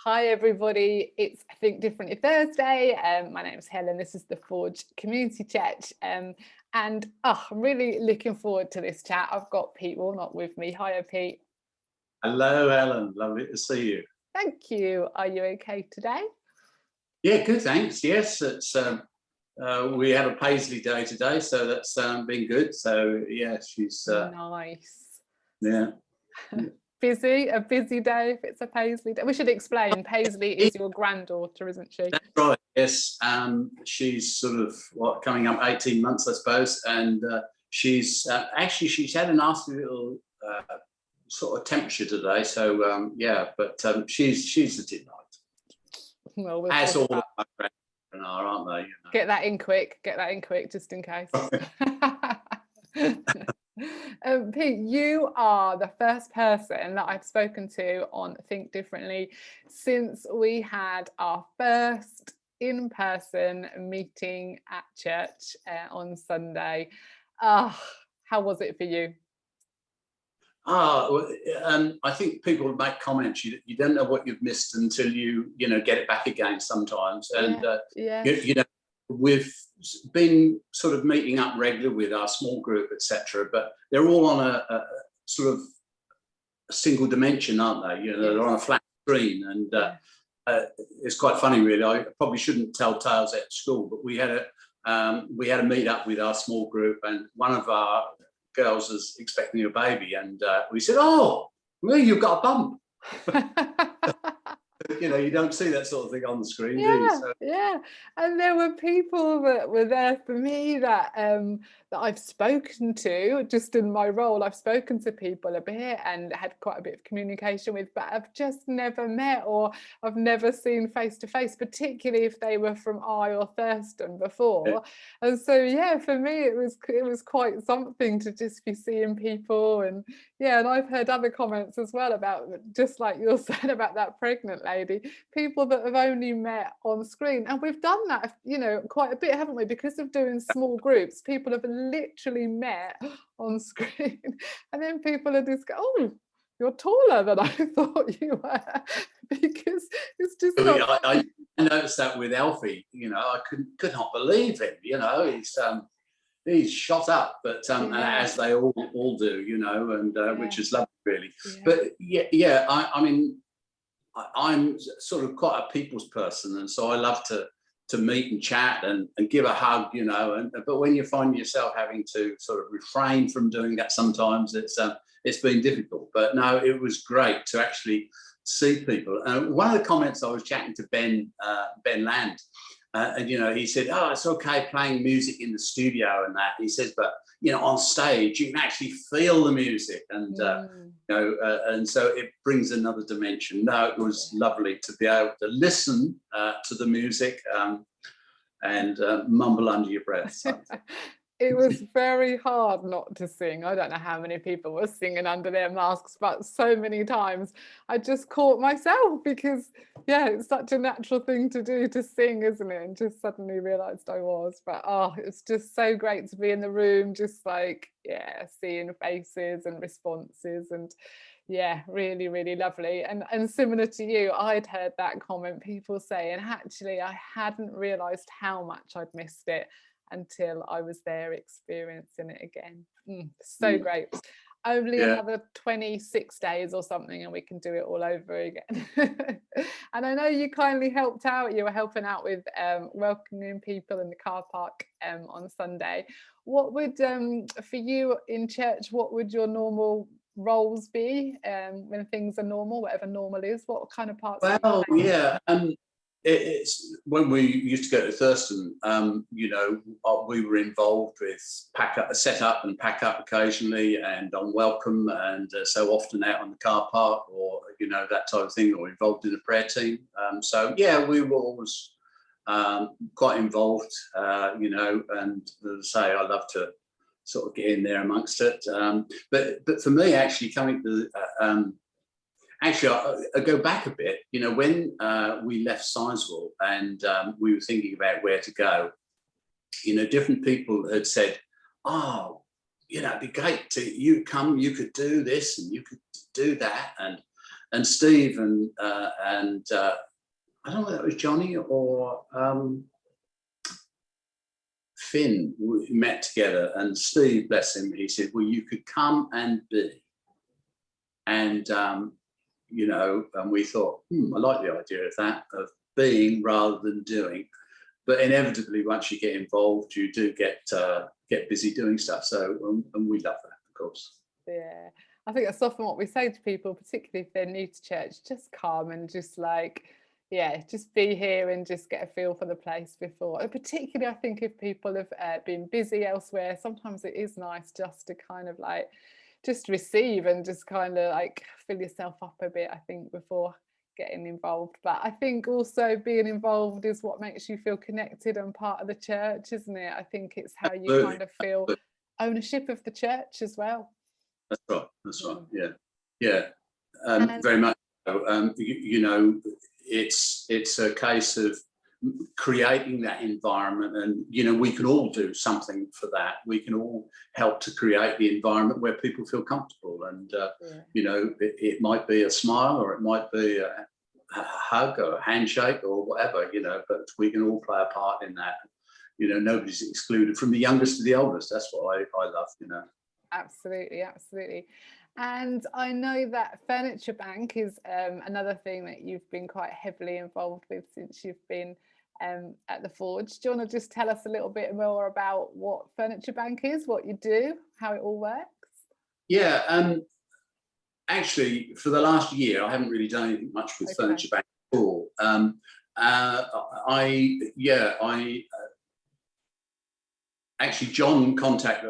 Hi everybody, it's I Think Differently Thursday. My name is Helen, this is the Forge Community Chat, and I'm really looking forward to this chat. I've got Pete Warnock with me. Hiya Pete. Hello Helen, lovely to see you. Thank you. Are you okay today? Yeah, good, thanks. Yes, it's we had a Paisley day today, so that's been good. So yeah, she's nice. Yeah. A busy day if it's a Paisley day. We should explain, Paisley is your granddaughter, isn't she? That's right, yes. She's sort of coming up 18 months, I suppose, and she's she's had a nasty little sort of temperature today, so yeah, but she's a delight. Well, we'll as all my grandchildren are, aren't they? You know? Get that in quick, just in case. Pete, you are the first person that I've spoken to on Think Differently since we had our first in-person meeting at church on Sunday. How was it for you? I think people make comments. You don't know what you've missed until you get it back again sometimes. And you know, we've been sort of meeting up regularly with our small group, etc. But they're all on a sort of a single dimension, aren't they? You know, they're on a flat screen, and it's quite funny, really. I probably shouldn't tell tales at school, but we had a meet up with our small group, and one of our girls was expecting a baby, and we said, "Oh, well, you've got a bump." You don't see that sort of thing on the screen, do you? So. Yeah. And there were people that were there for me that I've spoken to just in my role. I've spoken to people a bit and had quite a bit of communication with, but I've just never met or I've never seen face to face, particularly if they were from Eye or Thurston before. And so yeah, for me it was quite something to just be seeing people. And and I've heard other comments as well about, just like you said about that pregnant lady, people that have only met on screen. And we've done that, quite a bit, haven't we? Because of doing small groups, people have literally met on screen. And then people are just go, "Oh, you're taller than I thought you were," because it's just not... I noticed that with Alfie. I could not believe him. He's shot up, but as they all do, and which is lovely, really. But I mean, I'm sort of quite a people's person, and so I love to meet and chat and give a hug, but when you find yourself having to sort of refrain from doing that sometimes, it's been difficult. But no, it was great to actually see people. One of the comments, I was chatting to Ben Land, and he said, "Oh, it's okay playing music in the studio and that." He says, "But on stage you can actually feel the music, and and so it brings another dimension." No, it was lovely to be able to listen to the music and mumble under your breath. It was very hard not to sing. I don't know how many people were singing under their masks, but so many times I just caught myself because, it's such a natural thing to do, to sing, isn't it? And just suddenly realised I was. But it's just so great to be in the room, just like, seeing faces and responses, and really, really lovely. And similar to you, I'd heard that comment, people saying, actually, I hadn't realised how much I'd missed it until I was there experiencing it again. So great. Only another 26 days or something and we can do it all over again. And I know you kindly helped out. You were helping out with welcoming people in the car park on Sunday. What would, for you in church, what would your normal roles be when things are normal, whatever normal is? What kind of parts? Well, it's when we used to go to Thurston, we were involved with set up and pack up occasionally, and on welcome, and so often out on the car park, or that type of thing, or involved in the prayer team. So we were always quite involved, and as I say, I love to sort of get in there amongst it. But for me, actually coming to I go back a bit, when we left Sizewell and we were thinking about where to go, different people had said, "Oh, it'd be great you could do this and you could do that." and Steve and I don't know whether it was Johnny or Finn, we met together, and Steve, bless him, he said, well, you could come and be. And, you know, and we thought, I like the idea of that, of being rather than doing. But inevitably, once you get involved, you do get busy doing stuff. So, and we love that, of course. Yeah, I think that's often what we say to people, particularly if they're new to church, just come and just like, yeah, just be here and just get a feel for the place before. And particularly, I think if people have been busy elsewhere, sometimes it is nice just to kind of like, just receive and just kind of like fill yourself up a bit, I think, before getting involved. But I think also being involved is what makes you feel connected and part of the church, isn't it? I think it's how you kind of feel ownership of the church as well. That's right. That's right. Yeah, yeah, very much so. You know, it's a case of creating that environment, and you know, we can all do something for that. We can all help to create the environment where people feel comfortable, and you know, it might be a smile, or it might be a hug or a handshake or whatever, you know, but we can all play a part in that. You know, nobody's excluded, from the youngest to the oldest. That's what I love, you know. Absolutely, absolutely. And I know that Furniture Bank is another thing that you've been quite heavily involved with since you've been at the Forge. Do you want to just tell us a little bit more about what Furniture Bank is, what you do, how it all works? Yeah, actually, for the last year, I haven't really done anything much with Furniture Bank at all. Actually, John contacted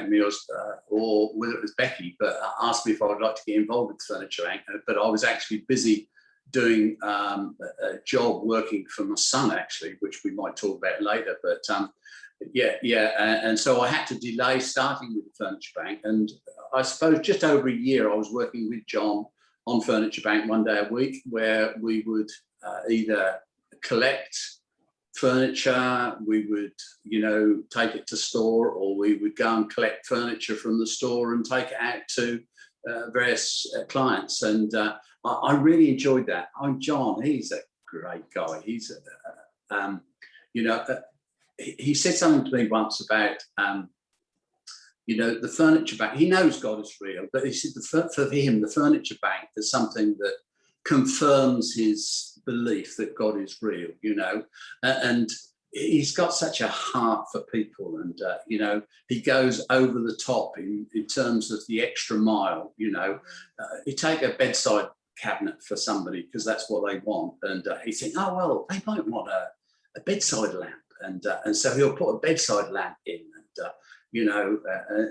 me, or whether it was Becky, but asked me if I would like to get involved with Furniture Bank. But I was actually busy doing a job working for my son, actually, which we might talk about later. But and so I had to delay starting with the Furniture Bank. And I suppose just over a year, I was working with John on Furniture Bank one day a week, where we would either collect furniture, we would, you know, take it to store, or we would go and collect furniture from the store and take it out to various clients. And I really enjoyed that. John, he's a great guy. He's, you know, he said something to me once about, you know, the Furniture Bank. He knows God is real, but he said for him, the Furniture Bank is something that confirms his belief that God is real, you know, and he's got such a heart for people, and you know, he goes over the top in terms of the extra mile, you know. You take a bedside cabinet for somebody because that's what they want, and he's thinking, oh well, they might want a bedside lamp, and so he'll put a bedside lamp in, and you know,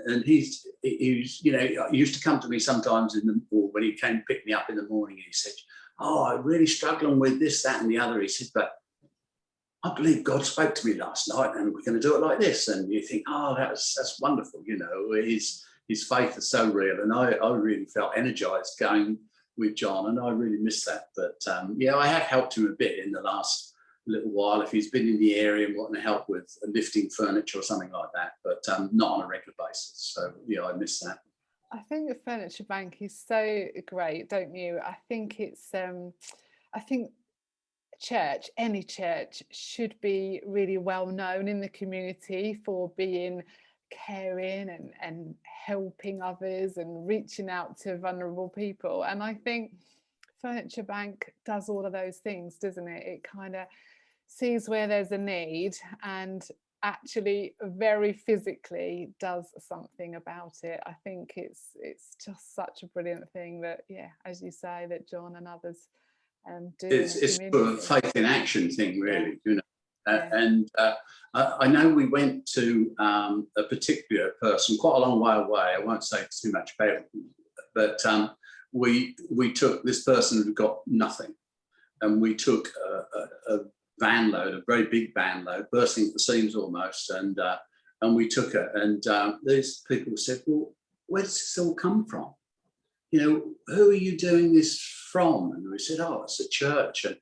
and he's you know, he used to come to me sometimes or when he came to pick me up in the morning, and he said, oh, I'm really struggling with this, that, and the other. He said, but I believe God spoke to me last night, and we're going to do it like this. And you think, oh, that's wonderful, you know. His faith is so real, and I really felt energized going with John, and I really miss that. But yeah, I have helped him a bit in the last little while if he's been in the area and wanting help with lifting furniture or something like that, but not on a regular basis. So yeah, I miss that. I think the Furniture Bank is so great, don't you? I think it's I think any church should be really well known in the community for being caring and helping others and reaching out to vulnerable people. And I think Furniture Bank does all of those things, doesn't it? It kind of sees where there's a need and actually very physically does something about it. I think it's just such a brilliant thing that, yeah, as you say, that John and others do. It's a faith in action thing, really, you know. And I know we went to a particular person quite a long way away. I won't say too much about it, but we took this person who got nothing, and we took a van load, a very big van load, bursting at the seams almost, and we took it. And these people said, "Well, where does this all come from? You know, who are you doing this from?" And we said, "Oh, it's a church." And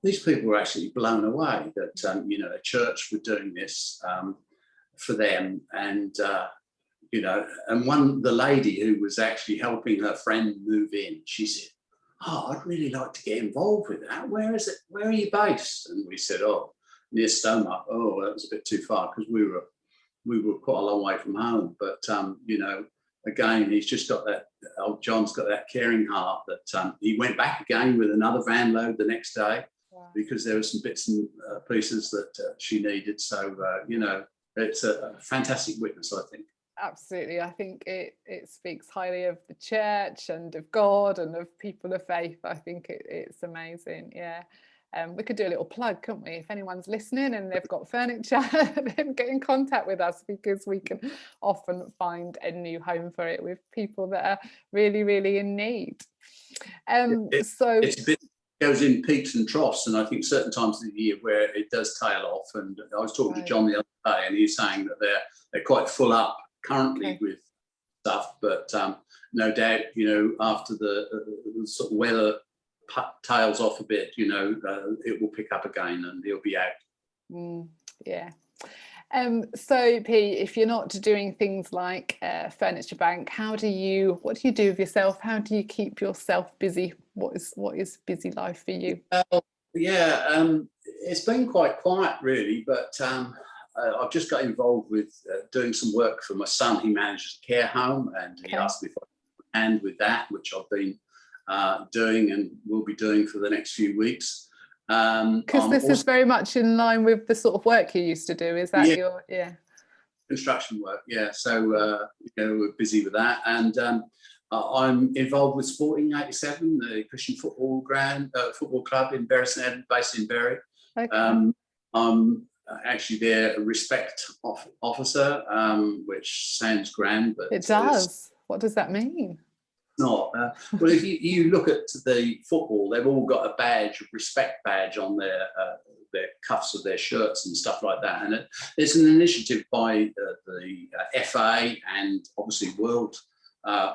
these people were actually blown away that you know, a church were doing this for them, and you know, and the lady who was actually helping her friend move in, she said, "Oh, I'd really like to get involved with that. Where is it? Where are you based?" And we said, "Oh, near Stoneup." Oh, that was a bit too far because we were quite a long way from home. But you know, again, he's just got that. Old John's got that caring heart that he went back again with another van load the next day. Wow. Because there were some bits and pieces that she needed. So you know, it's a fantastic witness, I think. Absolutely. I think it speaks highly of the church and of God and of people of faith. I think it's amazing. Yeah. We could do a little plug, couldn't we? If anyone's listening and they've got furniture, then get in contact with us, because we can often find a new home for it with people that are really, really in need. It's a bit, goes in peaks and troughs, and I think certain times of the year where it does tail off. And I was talking to John the other day, and he's saying that they're quite full up currently with stuff, but no doubt, you know, after the sort of weather tails off a bit, you know, it will pick up again and he'll be out. Yeah. So P, if you're not doing things like Furniture Bank, what do you do with yourself? How do you keep yourself busy? What is busy life for you? Yeah, it's been quite quiet really, but I've just got involved with doing some work for my son. He manages a care home, and he asked me if I could hand with that, which I've been doing and will be doing for the next few weeks. Because this is very much in line with the sort of work you used to do. Is that your construction work? Yeah. So you know, we're busy with that, and I'm involved with Sporting 87, the Christian football club in Bury St Edmunds, based in Bury. Okay. I'm actually their respect officer, which sounds grand, but it does. What does that mean? Not well. If you look at the football, they've all got a badge, a respect badge on their cuffs of their shirts and stuff like that. And it's an initiative by the FA and obviously World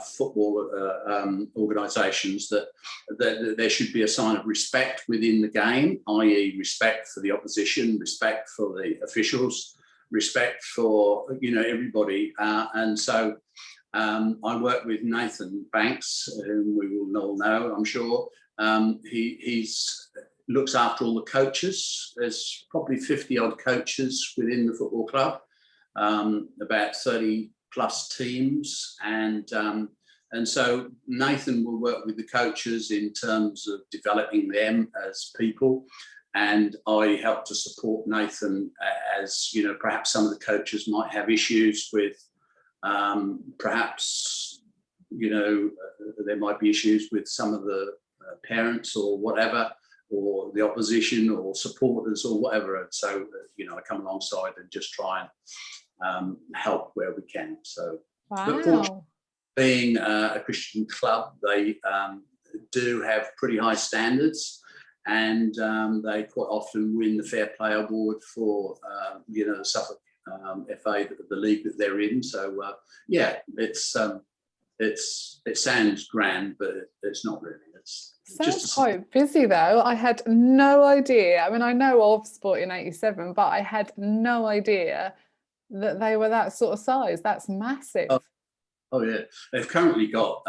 football organisations that there should be a sign of respect within the game, i.e. respect for the opposition, respect for the officials, respect for, you know, everybody. And so I work with Nathan Banks, whom we will all know, I'm sure. He's looks after all the coaches. There's probably 50 odd coaches within the football club, about 30 plus teams, and so Nathan will work with the coaches in terms of developing them as people, and I help to support Nathan as, you know, perhaps some of the coaches might have issues with, perhaps, you know, there might be issues with some of the parents or whatever, or the opposition or supporters or whatever, and so you know, I come alongside and just try and help where we can. So, but fortunately, being a Christian club, they do have pretty high standards, and they quite often win the Fair Play Award for you know, the Suffolk FA, the league that they're in. So yeah, it sounds grand, but it's not really. Sounds quite busy though. I had no idea. I mean, I know of Sporting 87, but I had no idea that they were that sort of size. That's massive. Oh yeah, they've currently got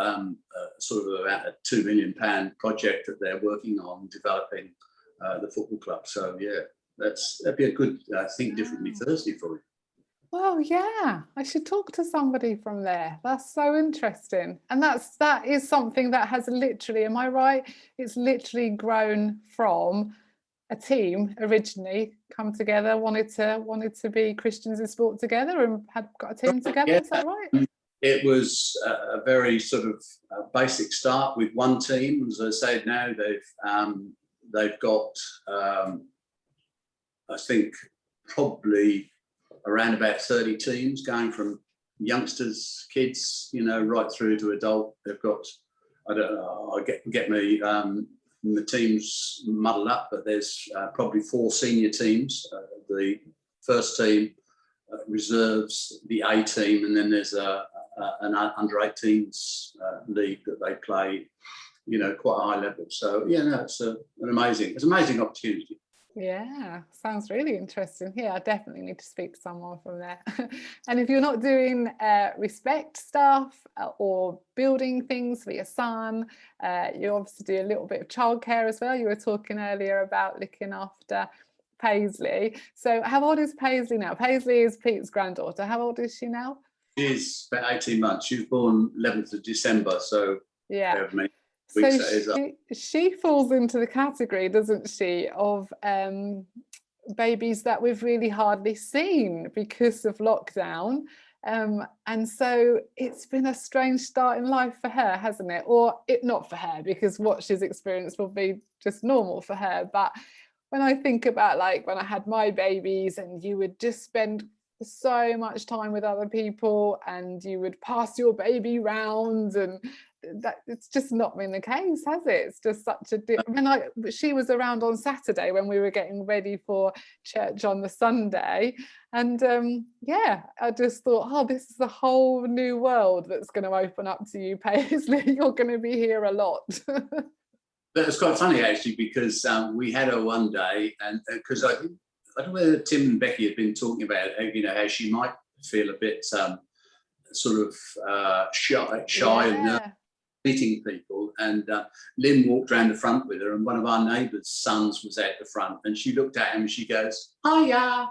sort of about a £2 million project that they're working on developing the football club. So yeah, that'd be a good Think Differently Thursday for you. Well, yeah, I should talk to somebody from there. That's so interesting. And that is something that has literally, am I right? It's literally grown from a team originally come together, wanted to be Christians in sport together, and had got a team together. Yeah. Is that right? It was a very sort of basic start with one team. As I said, now they've got I think probably around about 30 teams, going from youngsters, kids, you know, right through to adult. They've got, I don't know, I get me the teams muddled up, but there's probably 4 senior teams. The first team, reserves, the A team, and then there's an under 18s league that they play, you know, quite a high level. So yeah, no, it's an amazing opportunity. Yeah, sounds really interesting. Yeah, I definitely need to speak to someone from there. And if you're not doing respect stuff or building things for your son, you obviously do a little bit of childcare as well. You were talking earlier about looking after Paisley. So how old is Paisley now? Paisley is Pete's granddaughter. How old is she now? She's about 18 months. She was born 11th of December, so Yeah. however many weeks So that is. she falls into the category, doesn't she, of babies that we've really hardly seen because of lockdown. And so it's been a strange start in life for her, hasn't it? Or it not for her, because what she's experienced will be just normal for her. But when I think about like when I had my babies and you would just spend so much time with other people and you would pass your baby round, and that it's just not been the case, has it? It's just such a I mean, she was around on Saturday when we were getting ready for church on the Sunday, and yeah, I just thought, oh, this is a whole new world that's going to open up to you, Paisley. You're going to be here a lot. But it's quite funny actually, because we had her one day, and because I don't know whether Tim and Becky had been talking about, how she might feel a bit sort of shy and nervous Yeah. meeting people. And Lynn walked around the front with her, and one of our neighbours' sons was at the front, and she looked at him and she goes, "Hiya."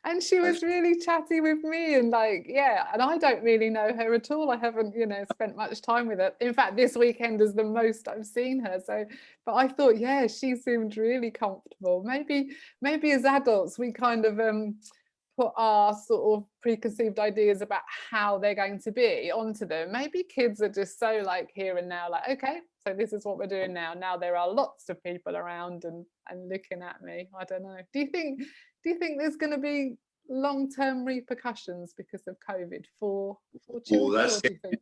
And she was really chatty with me, and like, yeah, and I don't really know her at all. I haven't, spent much time with her. In fact, this weekend is the most I've seen her. So, but I thought, yeah, she seemed really comfortable. Maybe as adults, we kind of put our sort of preconceived ideas about how they're going to be onto them. Maybe kids are just so like here and now, like, okay, so this is what we're doing now. Now there are lots of people around and looking at me. I don't know. Do you think there's going to be long-term repercussions because of COVID for Oh, children? that's Or do you think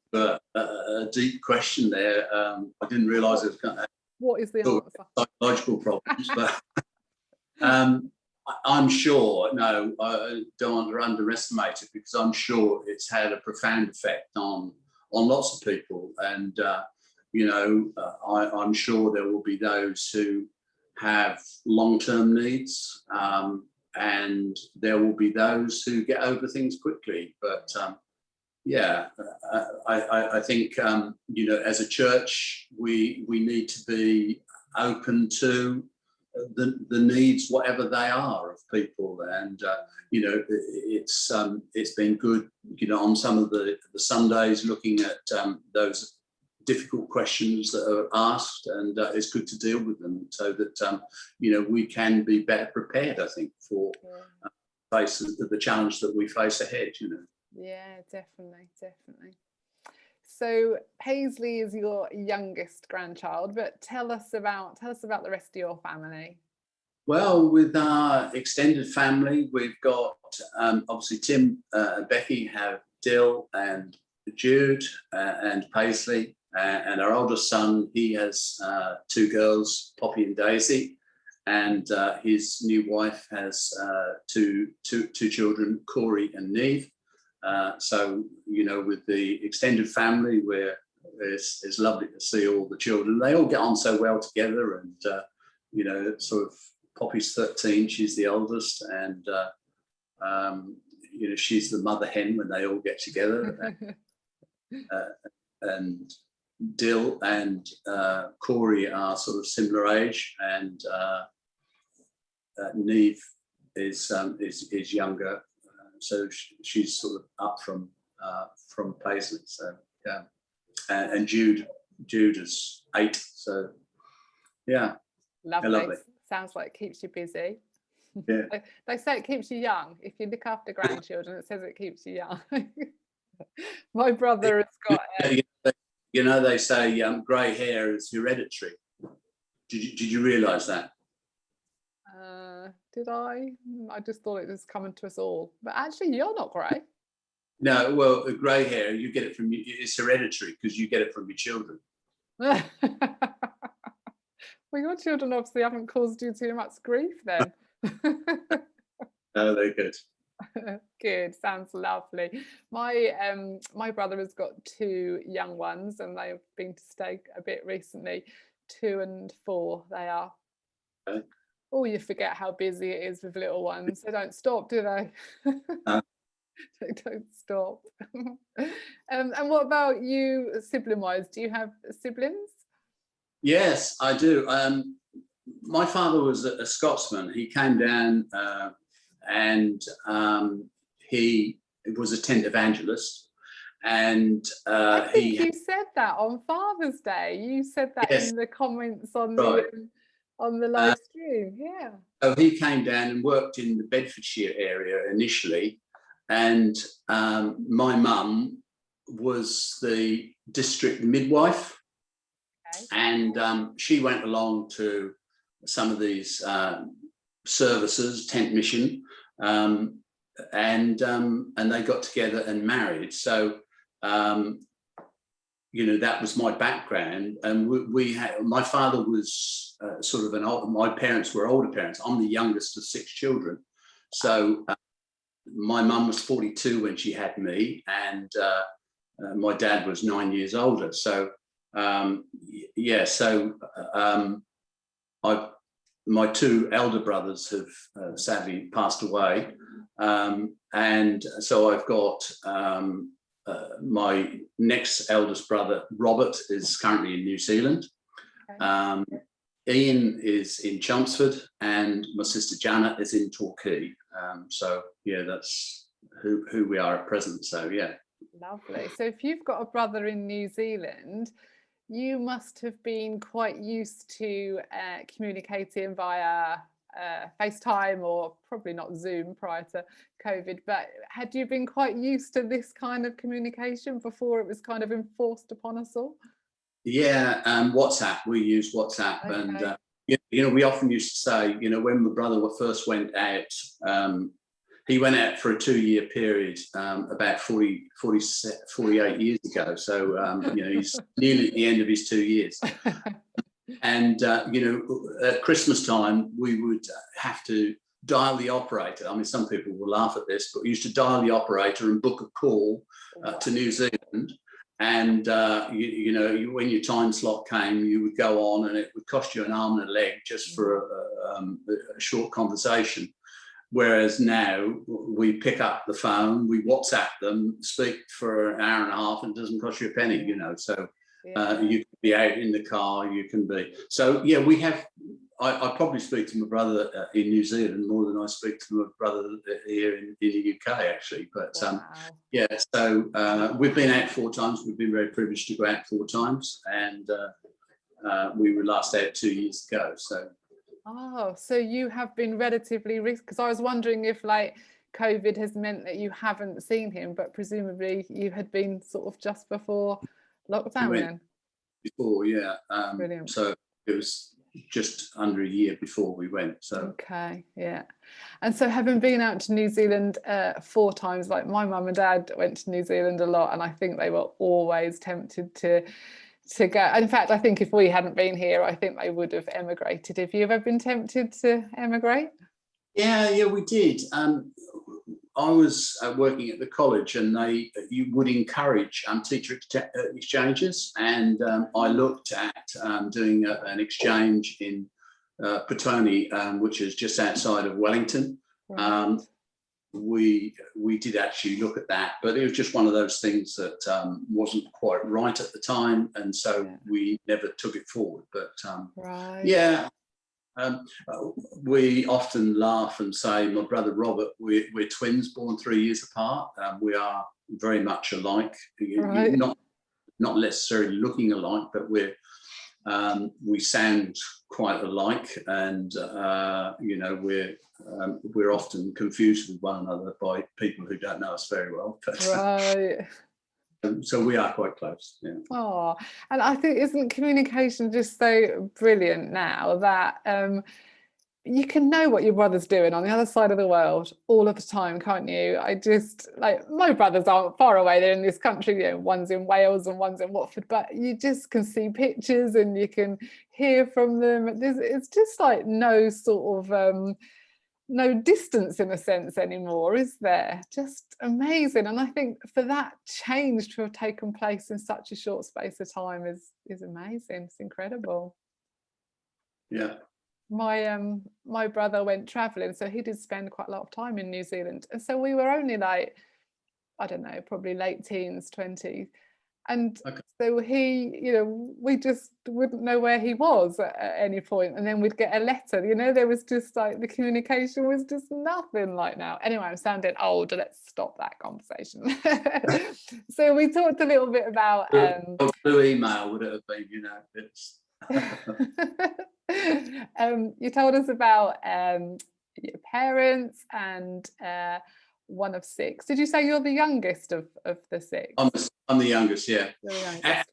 a deep question there. I didn't realise it was going to what is the have answer? psychological problems, but I'm sure, no, I don't want to underestimate it, because I'm sure it's had a profound effect on lots of people. And, I'm sure there will be those who have long-term needs, and there will be those who get over things quickly. But yeah, I think, as a church, we need to be open to the needs, whatever they are, of people. And it's been good, on some of the Sundays, looking at those difficult questions that are asked, and it's good to deal with them, so that we can be better prepared, I think, for face the challenge that we face ahead. Yeah, definitely. So Paisley is your youngest grandchild, but tell us about the rest of your family. Well, with our extended family, we've got obviously Tim and Becky have Dill and Jude and Paisley, and our oldest son, he has two girls, Poppy and Daisy, and his new wife has two children, Corey and Neve. So, with the extended family, it's lovely to see all the children. They all get on so well together, and sort of Poppy's 13, she's the oldest, and she's the mother hen when they all get together. And Dill and Corey are sort of similar age, and Neve is younger, so she's sort of up from Paisley. So yeah, and Jude is 8. So yeah, Lovely. Sounds like it keeps you busy. Yeah. They say it keeps you young. If you look after grandchildren, it says it keeps you young. My brother has got. They say grey hair is hereditary. Did you realise that? Did I? I just thought it was coming to us all. But actually, you're not grey. No, well, the grey hair, you get it from, it's hereditary because you get it from your children. Well, your children obviously haven't caused you too much grief then. No, they're good. Good, sounds lovely. My brother has got 2 young ones, and they've been to stay a bit recently. 2 and 4 they are. Okay. Oh, you forget how busy it is with little ones. They don't stop, do they? Uh, They don't stop. And what about you, sibling-wise? Do you have siblings? yes, I do. My father was a Scotsman. He came down and he was a tent evangelist, and I think he you said that on Father's Day. You said that yes, in the comments right. on the Uh, live stream. Yeah. so he came down and worked in the Bedfordshire area initially, and my mum was the district midwife, Okay. and she went along to some of these services, tent mission, and they got together and married. So that was my background, and we had. My father was sort of my parents were older parents. I'm the youngest of 6 children, so my mum was 42 when she had me, and my dad was 9 years older. So my 2 elder brothers have sadly passed away, and so I've got my next eldest brother, Robert, is currently in New Zealand. Okay. Ian is in Chelmsford, and my sister Janet is in Torquay. So yeah, that's who we are at present. So yeah. Lovely. So if you've got a brother in New Zealand, you must have been quite used to communicating via FaceTime, or probably not Zoom prior to COVID, but had you been quite used to this kind of communication before it was kind of enforced upon us all? Yeah, WhatsApp. We use WhatsApp, Okay. and we often used to say, when my brother first went out, he went out for a 2-year period about 48 years ago. So, he's nearly at the end of his 2 years. And, at Christmas time, we would have to dial the operator. I mean, some people will laugh at this, but we used to dial the operator and book a call to New Zealand. And, when your time slot came, you would go on, and it would cost you an arm and a leg just for a short conversation. Whereas now we pick up the phone, we WhatsApp them, speak for an hour and a half, and it doesn't cost you a penny, So you can be out in the car, you can be. So yeah, we have. I probably speak to my brother in New Zealand more than I speak to my brother here in the UK, actually. But Wow. yeah, so we've been out 4 times. We've been very privileged to go out 4 times, and we were last out 2 years ago. So. Oh, so you have been relatively because I was wondering if COVID has meant that you haven't seen him, but presumably you had been sort of just before lockdown then. Before, yeah. Brilliant. So it was just under a year before we went. So okay, yeah. And so having been out to New Zealand 4 times, like my mum and dad went to New Zealand a lot, and I think they were always tempted to go. In fact, I think if we hadn't been here, I think they would have emigrated. Have you ever been tempted to emigrate? Yeah, we did. I was working at the college, and you would encourage teacher exchanges, and I looked at doing an exchange in Petone, which is just outside of Wellington. Right. We did actually look at that, but it was just one of those things that wasn't quite right at the time, and so we never took it forward. But right. yeah, we often laugh and say, my brother Robert, we're twins born 3 years apart. We are very much alike, Right. not necessarily looking alike, but we sound quite alike, and we're often confused with one another by people who don't know us very well. But, right. So we are quite close. Yeah. Oh, and I think isn't communication just so brilliant now that you can know what your brother's doing on the other side of the world all of the time, can't you? I just my brothers aren't far away, they're in this country, one's in Wales and one's in Watford, but you just can see pictures and you can hear from them. It's just no sort of no distance in a sense anymore, is there? Just amazing. And I think for that change to have taken place in such a short space of time is amazing. It's incredible. Yeah. My brother went traveling, so he did spend quite a lot of time in New Zealand, and so we were only like, I don't know, probably late teens, 20s. And Okay. so he, we just wouldn't know where he was at any point. And then we'd get a letter, there was just like, the communication was just nothing like now. Anyway, I'm sounding old. Let's stop that conversation. So we talked a little bit about... blue email would it have been, it's... You told us about your parents and one of six. Did you say you're the youngest of the six? I'm the youngest, yeah. You're the youngest.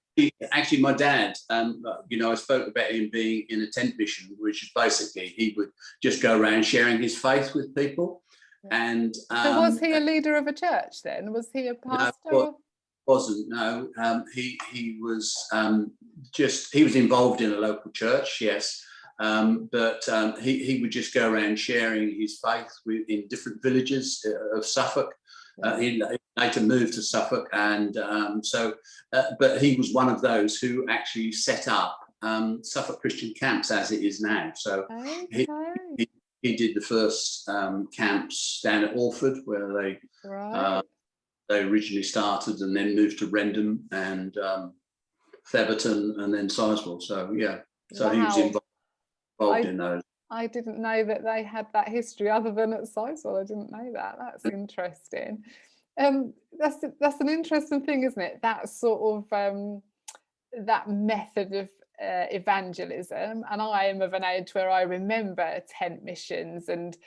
Actually, my dad, I spoke about him being in a tent mission, which is basically he would just go around sharing his faith with people. Yeah. And so was he a leader of a church then? Was he a pastor? No, wasn't. No, he was he was involved in a local church, yes. But he would just go around sharing his faith in different villages of Suffolk. He later moved to Suffolk, and but he was one of those who actually set up Suffolk Christian camps as it is now. So okay. he did the first camps down at Alford, where they originally started, and then moved to Rendham and Theberton, and then Sizewell. So yeah, so he was involved in those. I didn't know that they had that history other than at Sizewell. I didn't know that. That's interesting. That's an interesting thing, isn't it? That sort of that method of evangelism. And I am of an age where I remember tent missions and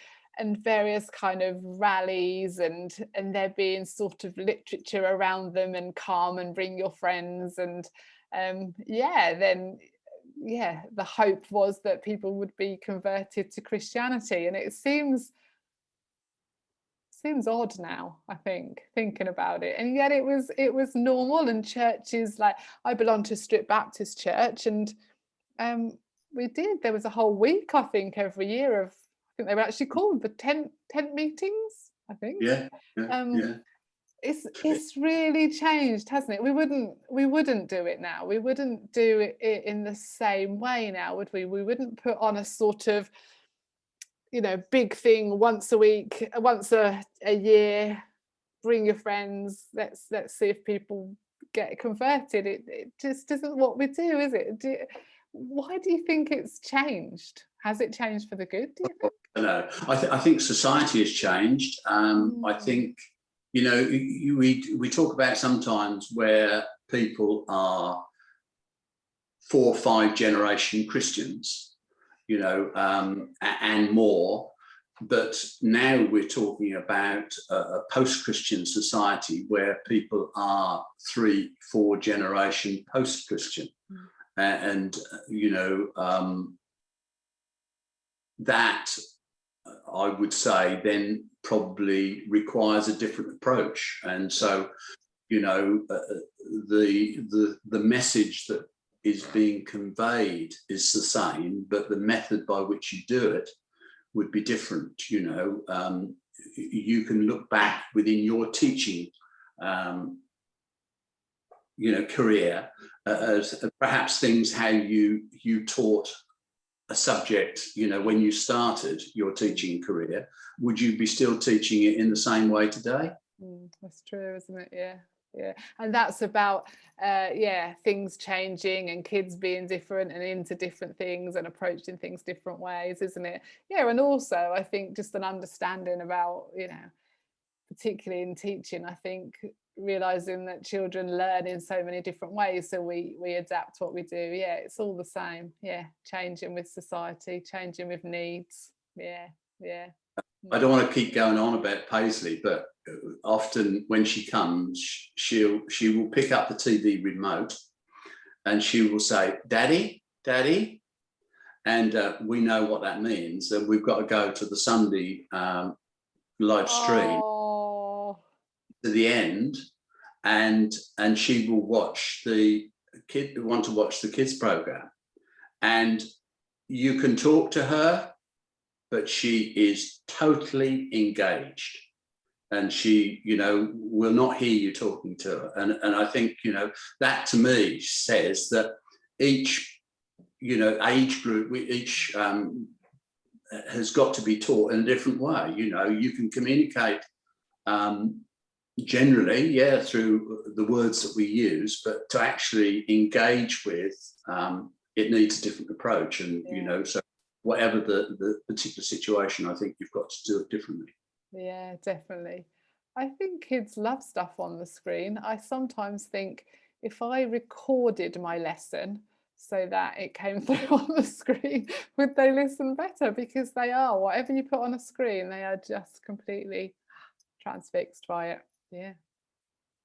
various kind of rallies and there being sort of literature around them, and come and bring your friends, and the hope was that people would be converted to Christianity. And it seems odd now, I think, thinking about it, and yet it was normal. And churches, like I belong to Strip Baptist Church, and there was a whole week, I think, every year of, I think they were actually called the tent meetings, I think. Yeah. It's really changed, hasn't it? We wouldn't do it now. We wouldn't do it in the same way now, would we? We wouldn't put on a sort of, big thing once a week, once a year, bring your friends, let's see if people get converted. It just isn't what we do, is it? Why do you think it's changed? Has it changed for the good, do you think? No, I think society has changed. I think, we talk about sometimes where people are 4 or 5 generation Christians, and more. But now we're talking about a post-Christian society where people are 3, 4 generation post-Christian. And, that I would say then probably requires a different approach. And so, the message that is being conveyed is the same, but the method by which you do it would be different. You can look back within your teaching, career, as perhaps things how you taught a subject, when you started your teaching career. Would you be still teaching it in the same way today? That's true, isn't it? Yeah. And that's about things changing and kids being different and into different things and approaching things different ways, isn't it? Yeah. And also I think just an understanding about, particularly in teaching, I think realizing that children learn in so many different ways, so we adapt what we do. It's all the same. Changing with society, changing with needs. I don't want to keep going on about Paisley, but often when she comes, she will pick up the TV remote and she will say, Daddy, and we know what that means, and we've got to go to the Sunday live stream to the end, and she will watch the kids program, and you can talk to her, but she is totally engaged, and she will not hear you talking to her. And I think that to me says that each age group, each has got to be taught in a different way. You can communicate generally, through the words that we use, but to actually engage with, it needs a different approach. And, so whatever the particular situation, I think you've got to do it differently. Yeah, definitely. I think kids love stuff on the screen. I sometimes think if I recorded my lesson so that it came through on the screen, would they listen better? Because they are, whatever you put on a screen, they are just completely transfixed by it. Yeah.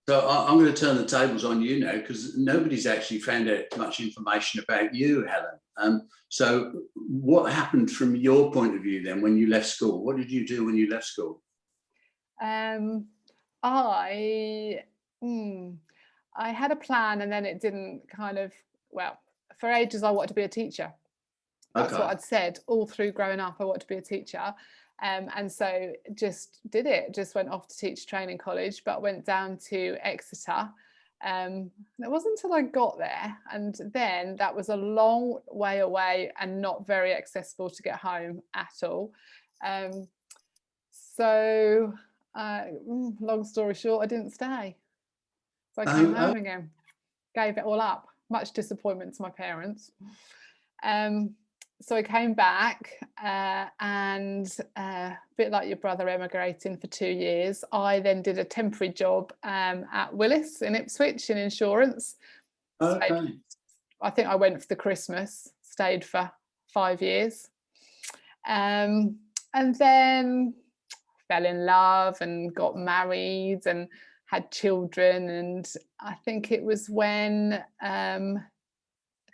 So I'm going to turn the tables on you now, because nobody's actually found out much information about you, Helen. So what happened from your point of view then when you left school? What did you do when you left school? I had a plan, and then it didn't for ages I wanted to be a teacher. That's what I'd said all through growing up. I wanted to be a teacher. And so just did it, just went off to teacher training college, but went down to Exeter. It wasn't until I got there, and then that was a long way away and not very accessible to get home at all. Long story short, I didn't stay. So I came home again, gave it all up, much disappointment to my parents. So I came back and a bit like your brother emigrating for 2 years, I then did a temporary job at Willis in Ipswich in insurance. Okay. I think I went for the Christmas, stayed for 5 years. And then fell in love and got married and had children. And I think it was when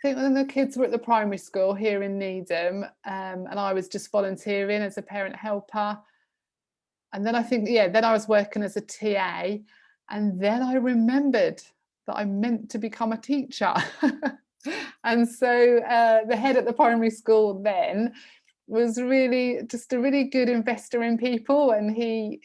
the kids were at the primary school here in Needham, and I was just volunteering as a parent helper. And then then I was working as a TA, and then I remembered that I meant to become a teacher. And so the head at the primary school then was really just a really good investor in people, and he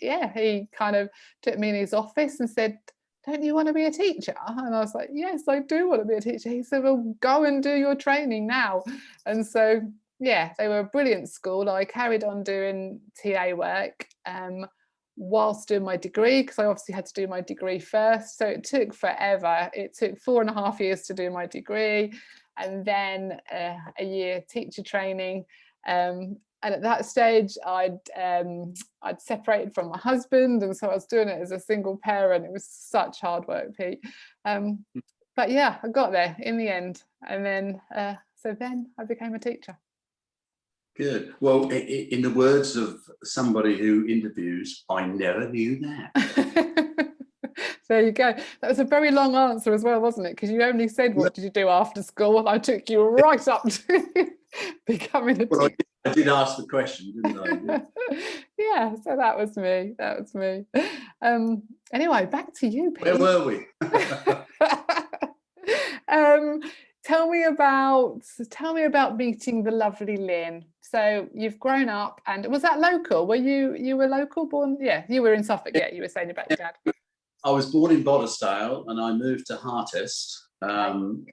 kind of took me in his office and said, "Don't you want to be a teacher?" And I was like, "Yes, I do want to be a teacher." He said, "Well, go and do your training now." And so they were a brilliant school. I carried on doing TA work whilst doing my degree, because I obviously had to do my degree first, so it took forever. It took 4.5 years to do my degree, and then a year teacher training. And at that stage, I'd separated from my husband, and so I was doing it as a single parent. It was such hard work, Pete. But yeah, I got there in the end, and then so then I became a teacher. Good. Well, in the words of somebody who interviews, I never knew that. There you go. That was a very long answer as well, wasn't it? Because you only said, "What did you do after school?" And I took you right up to becoming a teacher. I did ask the question, didn't I? Yeah, so that was me. Anyway, back to you, Pete. Where were we? Tell me about meeting the lovely Lynn. So you've grown up, and was that local? Were you were local born? Yeah, you were in Suffolk. Yeah, you were saying about your dad. I was born in Bottisdale, and I moved to Hartest, and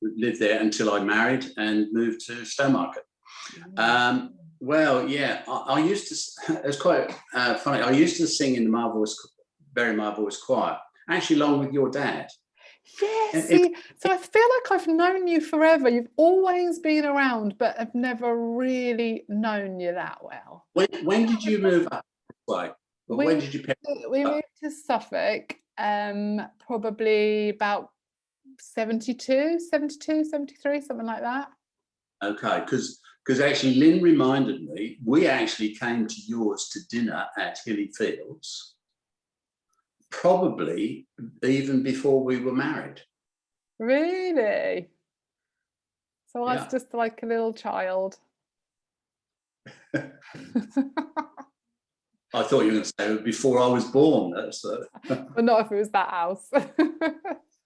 lived there until I married and moved to Stowmarket. I used to. It's quite funny. I used to sing in the very marvellous choir, actually, along with your dad. Yeah, so I feel like I've known you forever. You've always been around, but I've never really known you that well. When did you move up? When did you pick we moved to Suffolk probably about 72, 73, something like that. Okay, because actually Lynn reminded me, we actually came to yours to dinner at Hilly Fields, probably even before we were married. Really? So I was just like a little child. I thought you were going to say before I was born. But not if it was that house.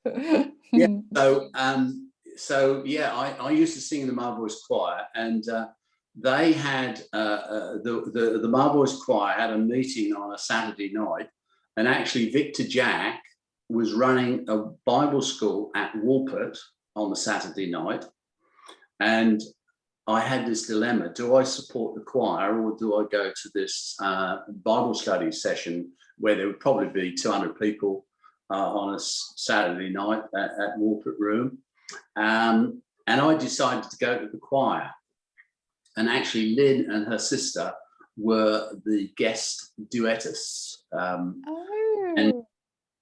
I used to sing in the Marvellous Choir, and they had the Marvellous Choir had a meeting on a Saturday night, and actually Victor Jack was running a Bible school at Woolpit on the Saturday night, And I had this dilemma: do I support the choir, or do I go to this Bible study session where there would probably be 200 people on a Saturday night at Walpert Room? And I decided to go to the choir. And actually, Lynn and her sister were the guest duettists.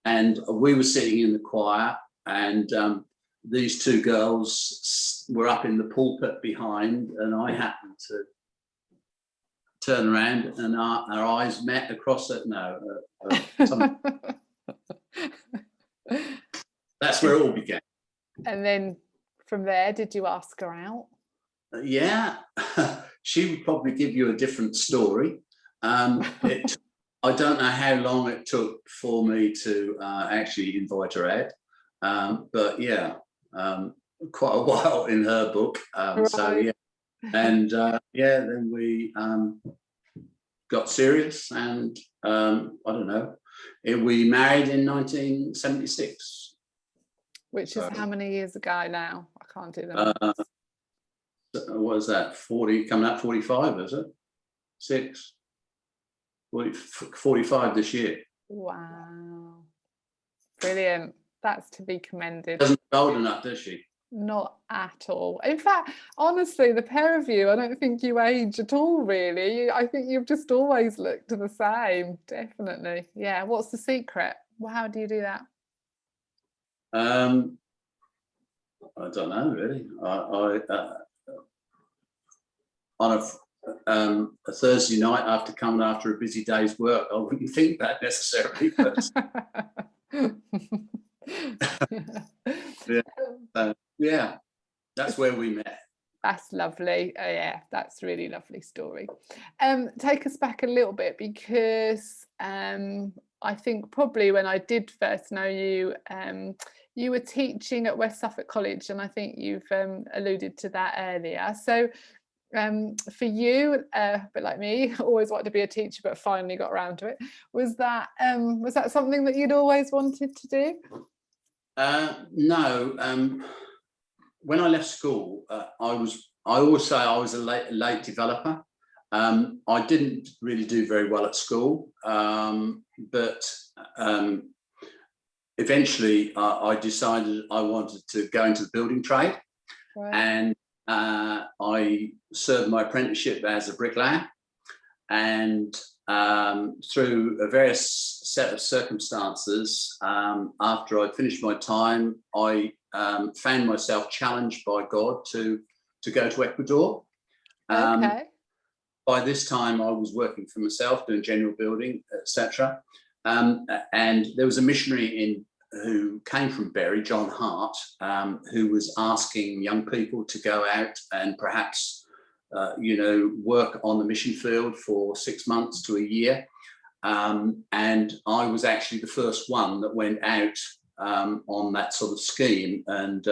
And we were sitting in the choir, and these two girls were up in the pulpit behind, and I happened to turn around, and our eyes met across it. That's where it all began. And then from there, did you ask her out? Yeah, she would probably give you a different story. I don't know how long it took for me to actually invite her out, but yeah, quite a while in her book. Right. So yeah, and then we got serious, and I don't know, we married in 1976. Which is how many years ago now? I can't do the maths. What is that? 40, coming up 45, is it? 45 this year. Wow. Brilliant. That's to be commended. Doesn't look old enough, does she? Not at all. In fact, honestly, the pair of you, I don't think you age at all, really. I think you've just always looked the same. Definitely. Yeah. What's the secret? Well, how do you do that? I don't know, really. On a Thursday night after a busy day's work, I wouldn't think that necessarily, but yeah, that's where we met. That's lovely. Oh, yeah, that's a really lovely story. Take us back a little bit, because I think probably when I did first know you, you were teaching at West Suffolk College, and I think you've alluded to that earlier. So for you, a bit like me, always wanted to be a teacher but finally got around to it. Was that something that you'd always wanted to do? No. When I left school, I always say I was a late developer. I didn't really do very well at school, but eventually I decided I wanted to go into the building trade. Right. And I served my apprenticeship as a bricklayer, and through a various set of circumstances, after I'd finished my time, I found myself challenged by God to go to Ecuador. Okay. By this time, I was working for myself, doing general building, etc. And there was a missionary who came from Bury, John Hart, who was asking young people to go out and perhaps, work on the mission field for 6 months to a year. And I was actually the first one that went out on that sort of scheme. And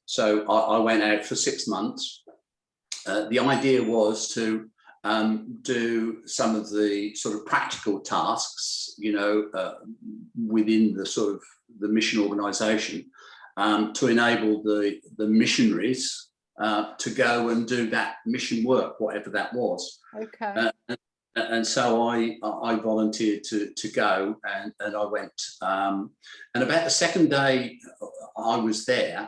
so I went out for 6 months. The idea was to do some of the sort of practical tasks, within the sort of the mission organisation, to enable the missionaries to go and do that mission work, whatever that was. Okay. And so I volunteered to go, and I went. And about the second day I was there,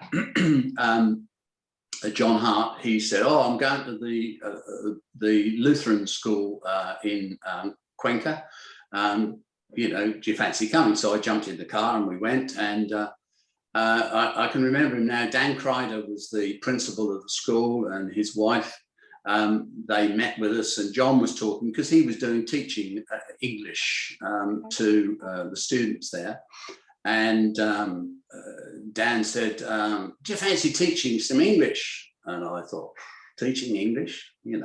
John Hart, he said, "Oh, I'm going to the Lutheran school in Cuenca. Do you fancy coming?" So I jumped in the car and we went. And I can remember him now. Dan Kreider was the principal of the school, and his wife. They met with us, and John was talking because he was teaching English to the students there. And Dan said, "Do you fancy teaching some English?" And I thought, teaching English, me,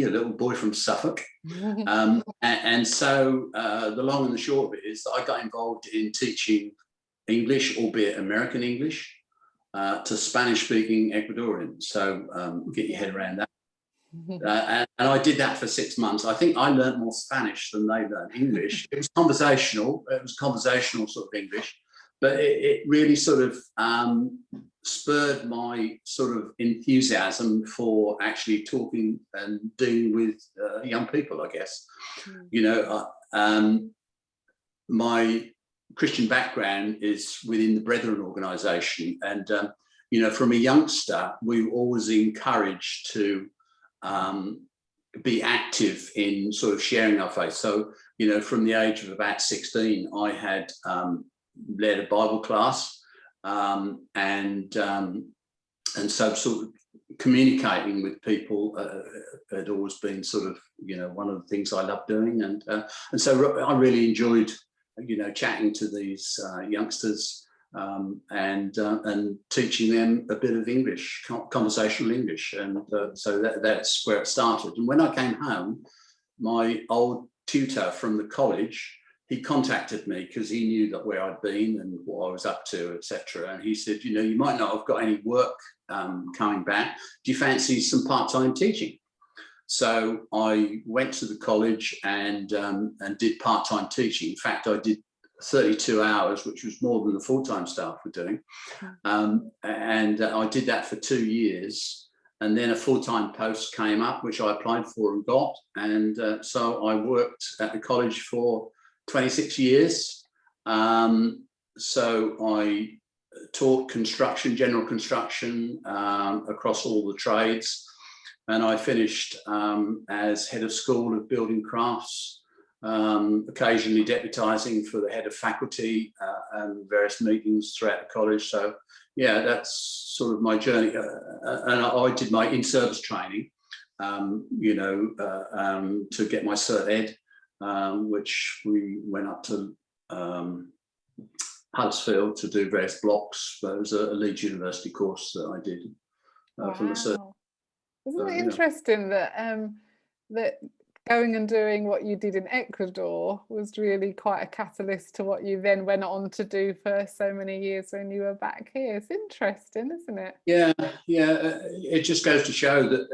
a little boy from Suffolk. And so the long and the short of it is that I got involved in teaching English, albeit American English, to Spanish-speaking Ecuadorians. So get your head around that. And I did that for 6 months. I think I learned more Spanish than they learned English. It was conversational. It was conversational sort of English, but it really sort of spurred my sort of enthusiasm for actually talking and dealing with young people, I guess. You know, my Christian background is within the Brethren organisation, and you know, from a youngster, we were always encouraged to be active in sort of sharing our faith. So, you know, from the age of about 16, I had led a Bible class, and so sort of communicating with people had always been sort of, you know, one of the things I loved doing, and so I really enjoyed, you know, chatting to these youngsters, and teaching them a bit of English, conversational English, and so that's where it started. And when I came home, my old tutor from the college, he contacted me because he knew that where I'd been and what I was up to, etc. And he said, you know, you might not have got any work coming back. Do you fancy some part-time teaching? So I went to the college and did part-time teaching. In fact, I did 32 hours, which was more than the full-time staff were doing. And I did that for 2 years. And then a full-time post came up, which I applied for and got. And so I worked at the college for 26 years. So I taught construction, general construction, across all the trades. And I finished as head of school of building crafts, occasionally deputising for the head of faculty and various meetings throughout the college. So yeah, that's sort of my journey. And I did my in-service training, you know, to get my Cert Ed, which we went up to Huddersfield to do various blocks. But it was a Leeds University course that I did from the Cert. Isn't it interesting that that going and doing what you did in Ecuador was really quite a catalyst to what you then went on to do for so many years when you were back here? It's interesting, isn't it? Yeah, yeah. It just goes to show that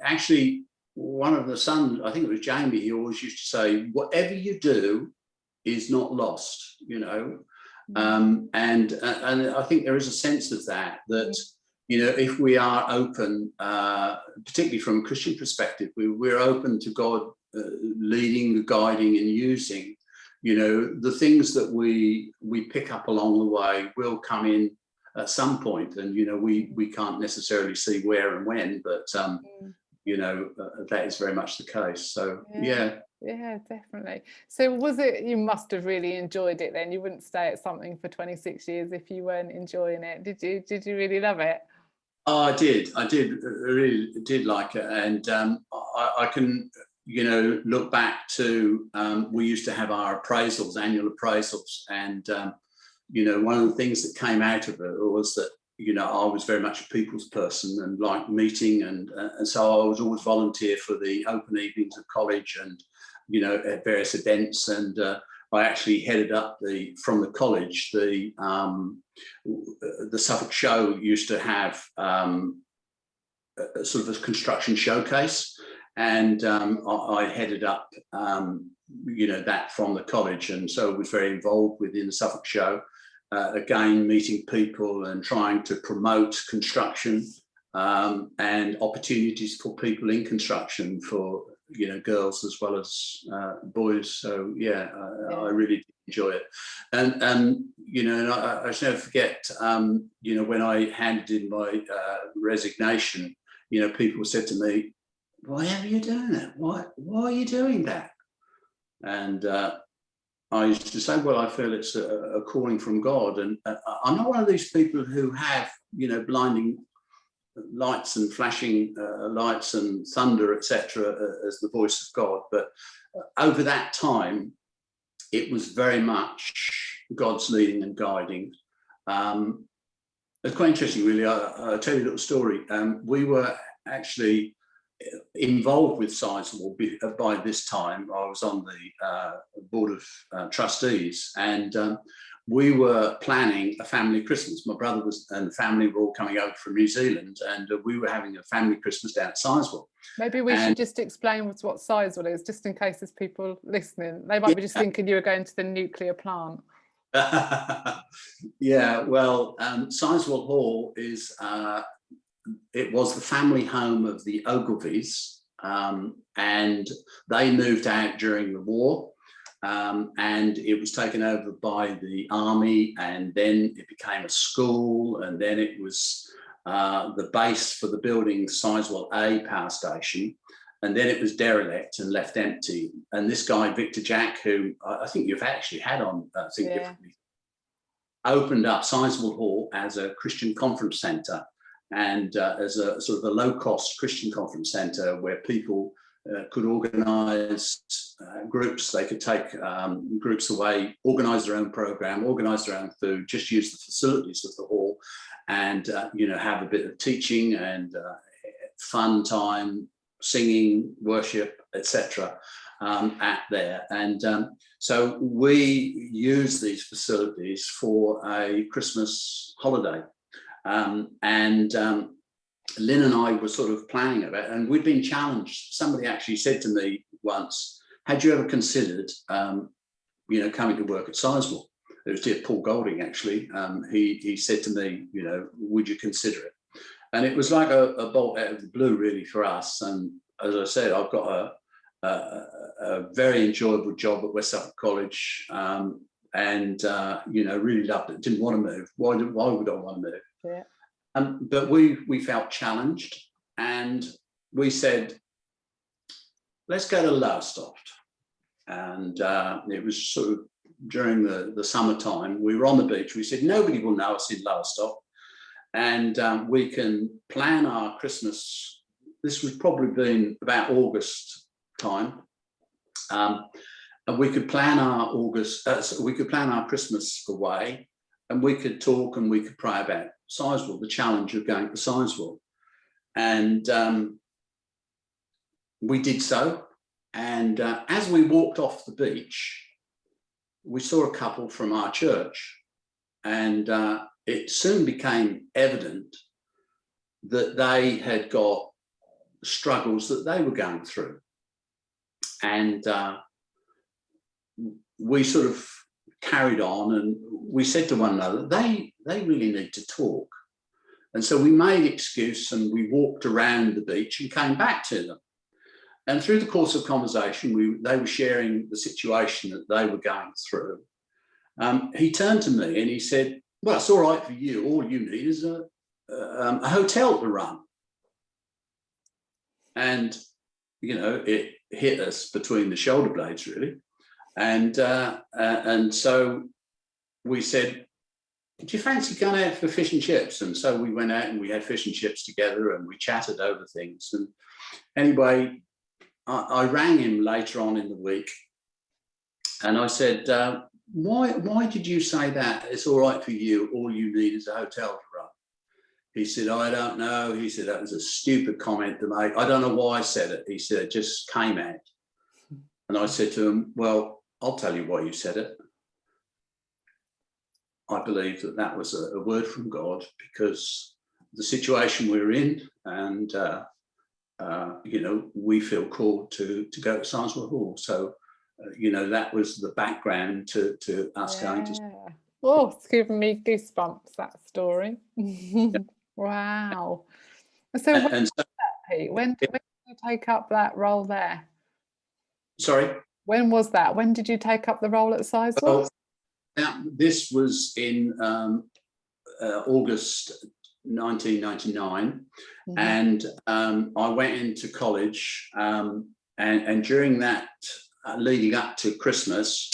actually one of the sons, I think it was Jamie, he always used to say, whatever you do is not lost, you know. And I think there is a sense of that, you know, if we are open, particularly from a Christian perspective, we're open to God leading, guiding and using, you know, the things that we pick up along the way will come in at some point. And, you know, we can't necessarily see where and when, but, you know, that is very much the case. So, yeah. Yeah, definitely. So was it, you must have really enjoyed it then? You wouldn't stay at something for 26 years if you weren't enjoying it. Did you really love it? Oh, I did. I really did like it. And I can, you know, look back to, we used to have our appraisals, annual appraisals. And, you know, one of the things that came out of it was that, you know, I was very much a people's person and liked meeting. And so I was always volunteer for the open evenings of college and, you know, at various events. And I actually headed up from the college, the Suffolk Show used to have a sort of a construction showcase, and I headed up, you know, that from the college, and so was very involved within the Suffolk Show. Again, meeting people and trying to promote construction and opportunities for people in construction, for, you know, girls as well as boys. So yeah, I really enjoy it. And you know, and I shall never forget, you know, when I handed in my resignation, you know, people said to me, why are you doing that? Why are you doing that? And I used to say, well, I feel it's a calling from God. And I'm not one of these people who have, you know, blinding lights and flashing lights and thunder, etc., as the voice of God. But over that time, it was very much God's leading and guiding. It's quite interesting, really. I'll tell you a little story. We were actually involved with Sizewell by this time. I was on the board of trustees, and we were planning a family Christmas. My brother and the family were all coming over from New Zealand, and we were having a family Christmas down at Sizewell. Maybe we should just explain what Sizewell is, just in case there's people listening. They might be just thinking you were going to the nuclear plant. Yeah, well, Sizewell Hall is, it was the family home of the Ogilvies, and they moved out during the war, and it was taken over by the army, and then it became a school, and then it was the base for the building Sizewell A power station, and then it was derelict and left empty. And this guy, Victor Jack, who I think you've actually had on, opened up Sizewell Hall as a Christian conference centre, and as a sort of a low-cost Christian conference centre where people could organise groups. They could take groups away, organise their own programme, organise their own food, just use the facilities of the hall, and have a bit of teaching and fun time, singing, worship, etc. At there. And so we use these facilities for a Christmas holiday. And Lynn and I were sort of planning about it, and we'd been challenged. Somebody actually said to me once, had you ever considered, coming to work at Sizewell? It was dear Paul Golding, actually. He said to me, would you consider it? And it was like a bolt out of the blue, really, for us. And as I said, I've got a very enjoyable job at West Suffolk College, and really loved it. Didn't want to move. Why would I want to move? Yeah. But we felt challenged, and we said, let's go to Lowestoft. And it was sort of during the summertime. We were on the beach. We said, nobody will know us in Lowestoft, and we can plan our Christmas. This was probably been about August time, and we could plan our Christmas away, and we could talk and we could pray about Sizewell, the challenge of going to Sizewell. And we did so. And as we walked off the beach, we saw a couple from our church, and it soon became evident that they had got struggles that they were going through. And we sort of carried on, and we said to one another, they really need to talk. And so we made excuse, and we walked around the beach and came back to them. And through the course of conversation, they were sharing the situation that they were going through. He turned to me and he said, well, it's all right for you. All you need is a hotel to run. And, it hit us between the shoulder blades, really. And so we said, do you fancy going out for fish and chips? And so we went out and we had fish and chips together, and we chatted over things. And anyway, I rang him later on in the week, and I said, why did you say that? It's all right for you. All you need is a hotel to run. He said, I don't know. He said, that was a stupid comment to make. I don't know why I said it. He said, it just came out. And I said to him, well, I'll tell you why you said it. I believe that was a word from God, because the situation we're in, and we feel called to go to Sizewell Hall. So, that was the background to us going to. Oh, it's giving me goosebumps, that story. Yeah. Wow. So when was that, Pete? When did you take up that role there? Sorry? When was that? When did you take up the role at Sizewell? Well, this was in August 1999, mm-hmm. And I went into college, and during that, leading up to Christmas,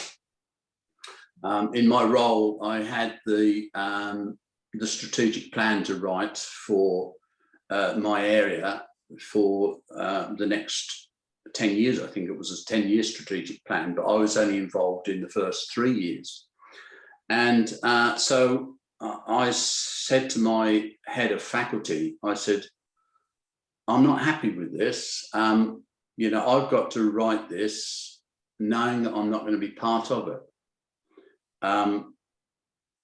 in my role, I had the strategic plan to write for my area for the next 10 years. I think it was a 10-year strategic plan, but I was only involved in the first 3 years. And so I said to my head of faculty, I said, I'm not happy with this. I've got to write this knowing that I'm not going to be part of it.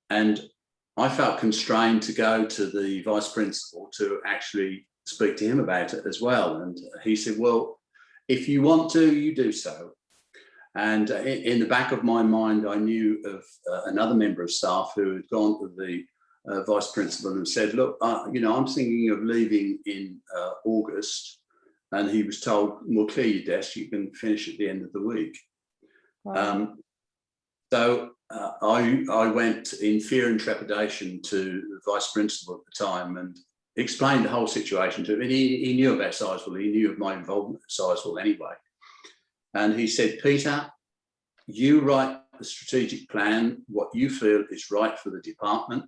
And I felt constrained to go to the vice principal to actually speak to him about it as well. And he said, well, if you want to, you do so. And in the back of my mind, I knew of another member of staff who had gone to the vice principal and said, look, you know, I'm thinking of leaving in August. And he was told, well, clear your desk, you can finish at the end of the week. Wow. So I went in fear and trepidation to the vice principal at the time and explained the whole situation to him. And he knew about Sizewell, he knew of my involvement at Sizewell anyway. And he said, Peter, you write the strategic plan, what you feel is right for the department.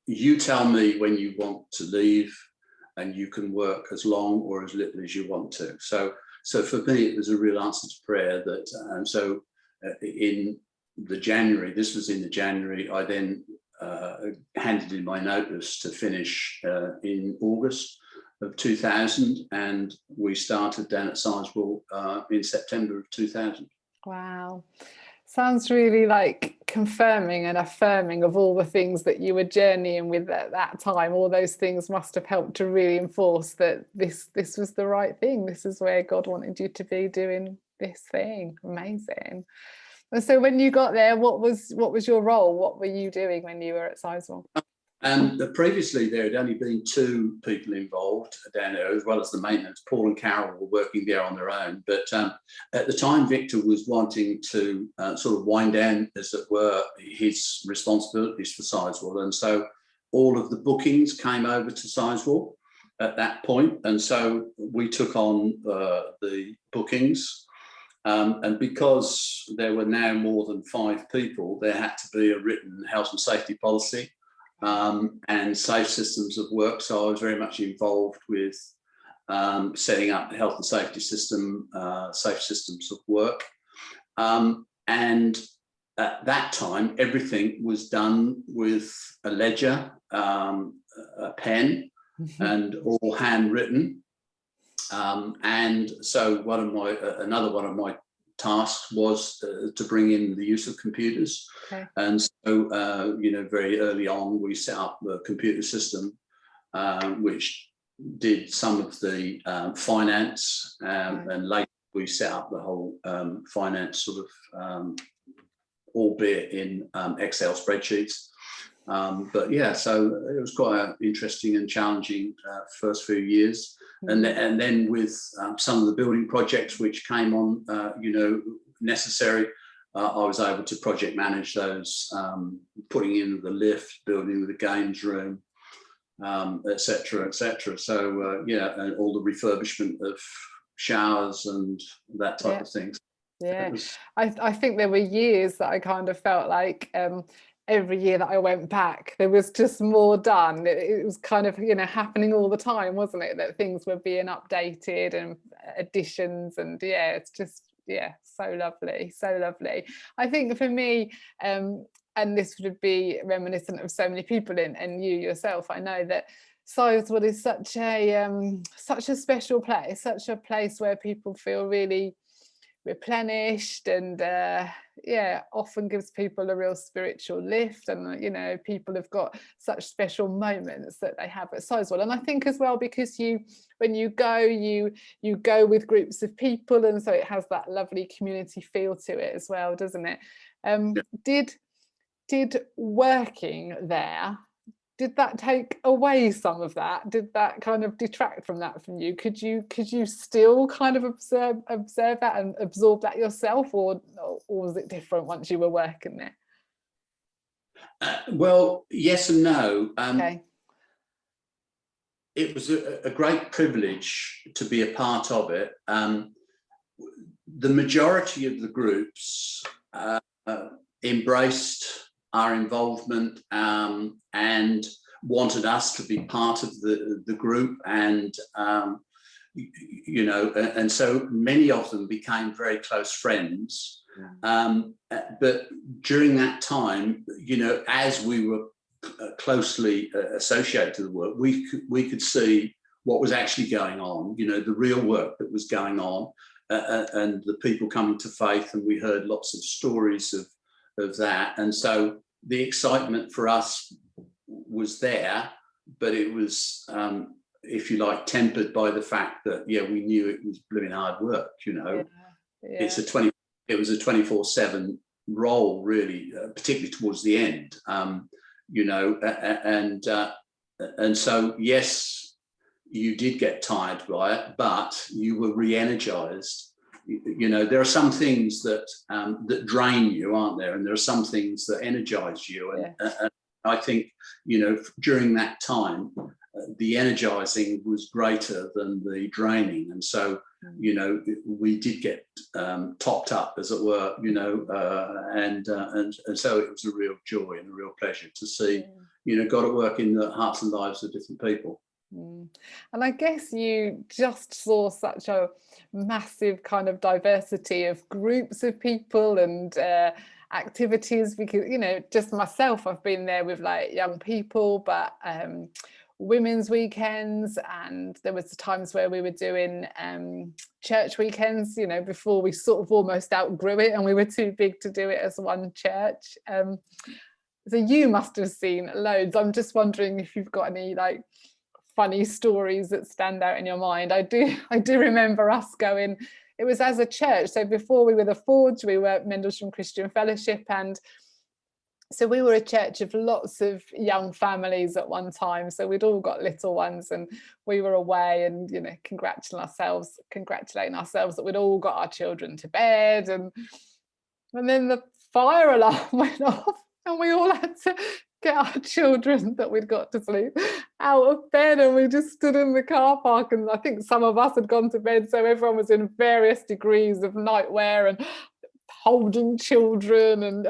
You tell me when you want to leave, and you can work as long or as little as you want to. So for me, it was a real answer to prayer that, and so in the January, this was in the January, I then handed in my notice to finish in August of 2000, and we started down at Sizewell in September of 2000. Wow. Sounds really like confirming and affirming of all the things that you were journeying with at that time. All those things must have helped to really enforce that this was the right thing. This is where God wanted you to be doing this thing. Amazing. And so when you got there, what was your role? What were you doing when you were at Sizewell? Previously, there had only been 2 people involved down there, as well as the maintenance. Paul and Carol were working there on their own. But at the time, Victor was wanting to sort of wind down, as it were, his responsibilities for Sizewell. And so all of the bookings came over to Sizewell at that point. And so we took on the bookings. And because there were now more than 5 people, there had to be a written health and safety policy. And safe systems of work. So I was very much involved with setting up the health and safety system, safe systems of work. And at that time, everything was done with a ledger, a pen, and all handwritten. And so another one of my tasks was to bring in the use of computers. Okay. And so, you know, very early on, we set up a computer system which did some of the finance, and later we set up the whole finance sort of, albeit in Excel spreadsheets. But yeah, so it was quite an interesting and challenging first few years. And then with some of the building projects which came on, you know, necessary, I was able to project manage those, putting in the lift, building the games room, etc., etc. So yeah, and all the refurbishment of showers and that type of thing. Yeah, I think there were years that I kind of felt like every year that I went back, there was just more done. It was kind of, you know, happening all the time, wasn't it? That things were being updated and additions, and yeah, it's just, yeah, so lovely, so lovely. I think for me, and this would be reminiscent of so many people and you yourself, I know that Sizewell is such a special place, such a place where people feel really replenished, and yeah, often gives people a real spiritual lift. And you know, people have got such special moments that they have at Sizewell. And I think as well, because when you go with groups of people, and so it has that lovely community feel to it as well, doesn't it? Did working there, did that take away some of that? Did that kind of detract from that from you? Could you still kind of observe that and absorb that yourself, or was it different once you were working there? Well, yes and no. Okay. It was a great privilege to be a part of it. The majority of the groups embraced our involvement and wanted us to be part of the group, and you know, and so many of them became very close friends. But during that time, you know, as we were closely associated to the work, we could see what was actually going on, you know, the real work that was going on, and the people coming to faith, and we heard lots of stories of that. And so the excitement for us was there, but it was, if you like, tempered by the fact that, yeah, we knew it was blooming hard work, you know. it's it was a 24/7 role, really, particularly towards the end, you know, and so, yes, you did get tired by it, but you were re-energized. You know, there are some things that that drain you, aren't there? And there are some things that energize you. And I think, you know, during that time, the energizing was greater than the draining. And so, you know, we did get topped up, as it were, you know, and so it was a real joy and a real pleasure to see, you know, God at work in the hearts and lives of different people. And I guess you just saw such a massive kind of diversity of groups of people and activities, because, you know, just myself, I've been there with like young people, but women's weekends, and there was times where we were doing church weekends, you know, before we sort of almost outgrew it and we were too big to do it as one church. So you must have seen loads. I'm just wondering if you've got any like funny stories that stand out in your mind. I do remember us going, it was as a church, so before we were the Forge, we were Mendlesham Christian Fellowship, and so we were a church of lots of young families at one time, so we'd all got little ones, and we were away and, you know, congratulating ourselves that we'd all got our children to bed, and then the fire alarm went off and we all had to get our children that we'd got to sleep out of bed, and we just stood in the car park, and I think some of us had gone to bed, so everyone was in various degrees of nightwear and holding children, and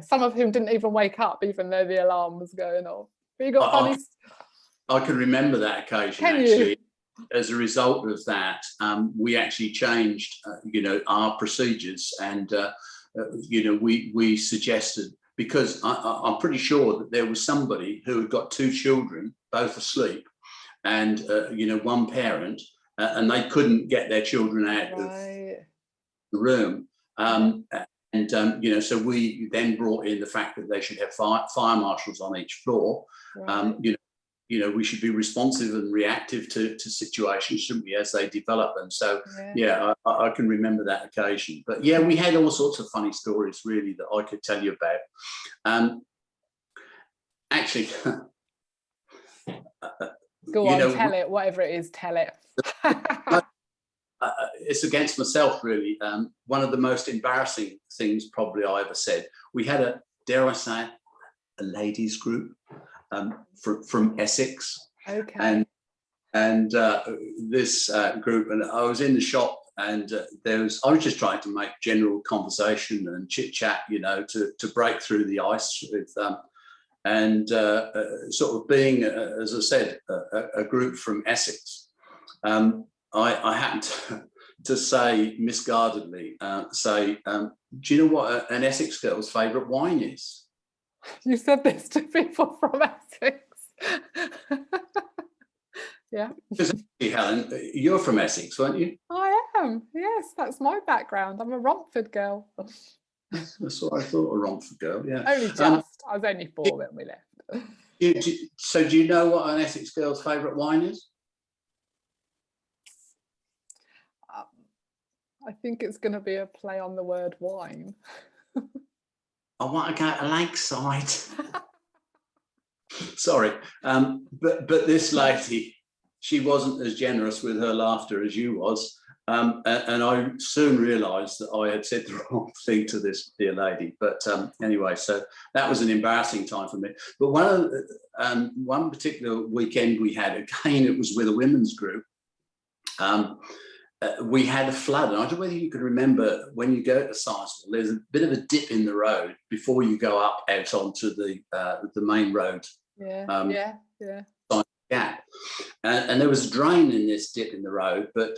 some of whom didn't even wake up even though the alarm was going off. But you got funny. I can remember that occasion. Actually, as a result of that, we actually changed you know, our procedures, and you know, we suggested, because I'm pretty sure that there was somebody who had got two children, both asleep, and you know, one parent, and they couldn't get their children out of the room. You know, so we then brought in the fact that they should have fire marshals on each floor. You know, we should be responsive and reactive to situations, shouldn't we, as they develop. And so, I can remember that occasion. But yeah, we had all sorts of funny stories, really, that I could tell you about. Actually, go on, tell it, whatever it is, tell it. It's against myself, really. One of the most embarrassing things probably I ever said. We had a, dare I say, a ladies group from Essex, and this group, and I was in the shop, and I was just trying to make general conversation and chit chat, you know, to break through the ice with and sort of being, as I said, a group from Essex. I happened to say misguidedly, do you know what an Essex girl's favourite wine is? You said this to people from Essex. Yeah. Because actually, Helen, you're from Essex, weren't you? I am. Yes, that's my background. I'm a Romford girl. That's what I thought, a Romford girl. Yeah. Only just. I was only 4 when we left. So do you know what an Essex girl's favourite wine is? I think it's going to be a play on the word wine. I want to go to Lakeside. Sorry, but this lady, she wasn't as generous with her laughter as you was, and I soon realised that I had said the wrong thing to this dear lady. But anyway, so that was an embarrassing time for me. But one particular weekend we had, again, it was with a women's group. We had a flood, and I don't know whether you can remember, when you go to Sizewell, there's a bit of a dip in the road before you go up out onto the main road. Gap, and there was a drain in this dip in the road, but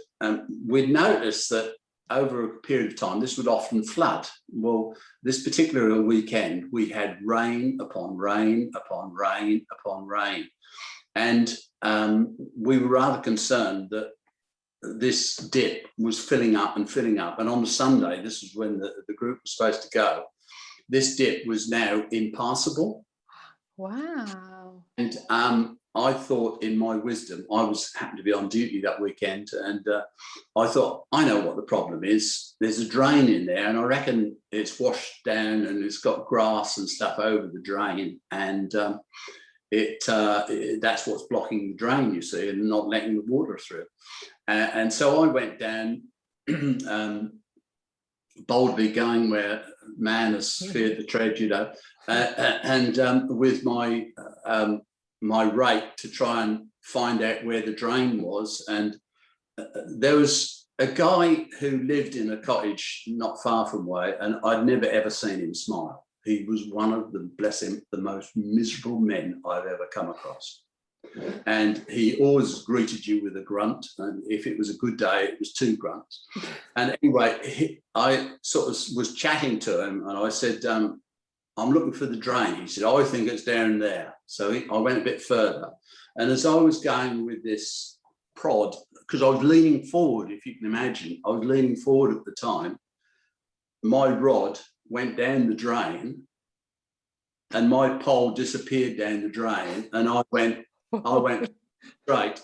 we'd noticed that over a period of time this would often flood. Well, this particular weekend we had rain upon rain upon rain upon rain, and we were rather concerned that this dip was filling up and filling up. And on the Sunday, this is when the group was supposed to go, this dip was now impassable. Wow. And I thought, in my wisdom, I happened to be on duty that weekend, and I thought, I know what the problem is. There's a drain in there, and I reckon it's washed down and it's got grass and stuff over the drain, and that's what's blocking the drain, you see, and not letting the water through. And so I went down, boldly going where man has feared the tread, you know, and with my my rake to try and find out where the drain was. And there was a guy who lived in a cottage not far from where, and I'd never ever seen him smile. He was one of the, bless him, the most miserable men I've ever come across. And he always greeted you with a grunt, and if it was a good day, it was 2 grunts. And anyway, I sort of was chatting to him, and I said, I'm looking for the drain. He said, oh, I think it's down there. So I went a bit further, and as I was going with this prod, because I was leaning forward, if you can imagine, I was leaning forward at the time, my rod went down the drain, and my pole disappeared down the drain, and I went straight,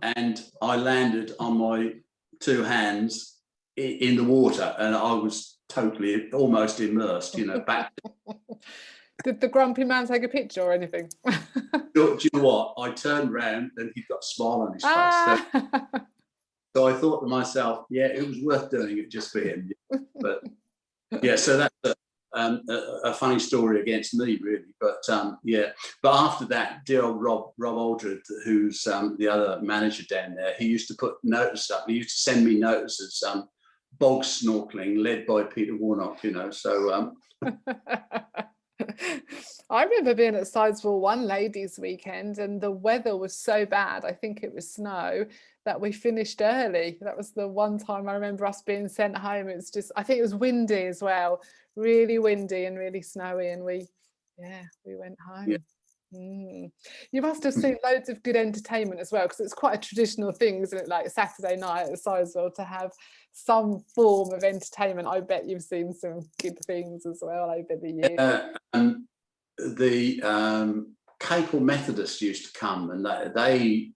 and I landed on my 2 hands in the water, and I was totally almost immersed, you know, back. Did the grumpy man take a picture or anything? Do you know what? I turned round and he'd got a smile on his face. So I thought to myself, yeah, it was worth doing it just for him. But yeah, so that's a funny story against me, really. But yeah, but after that, dear old Rob Aldred, who's the other manager down there, he used to put notice up. He used to send me notices, bog snorkeling, led by Peter Warnock, you know. So I remember being at Sizewell one ladies' weekend, and the weather was so bad, I think it was snow, that we finished early. That was the one time I remember us being sent home. It was just, I think it was windy as well, really windy and really snowy, and we went home. Yeah. You must have seen loads of good entertainment as well, because it's quite a traditional thing, isn't it, like Saturday night at Sizewell to have some form of entertainment. I bet you've seen some good things as well over the years. The Capel Methodists used to come, and they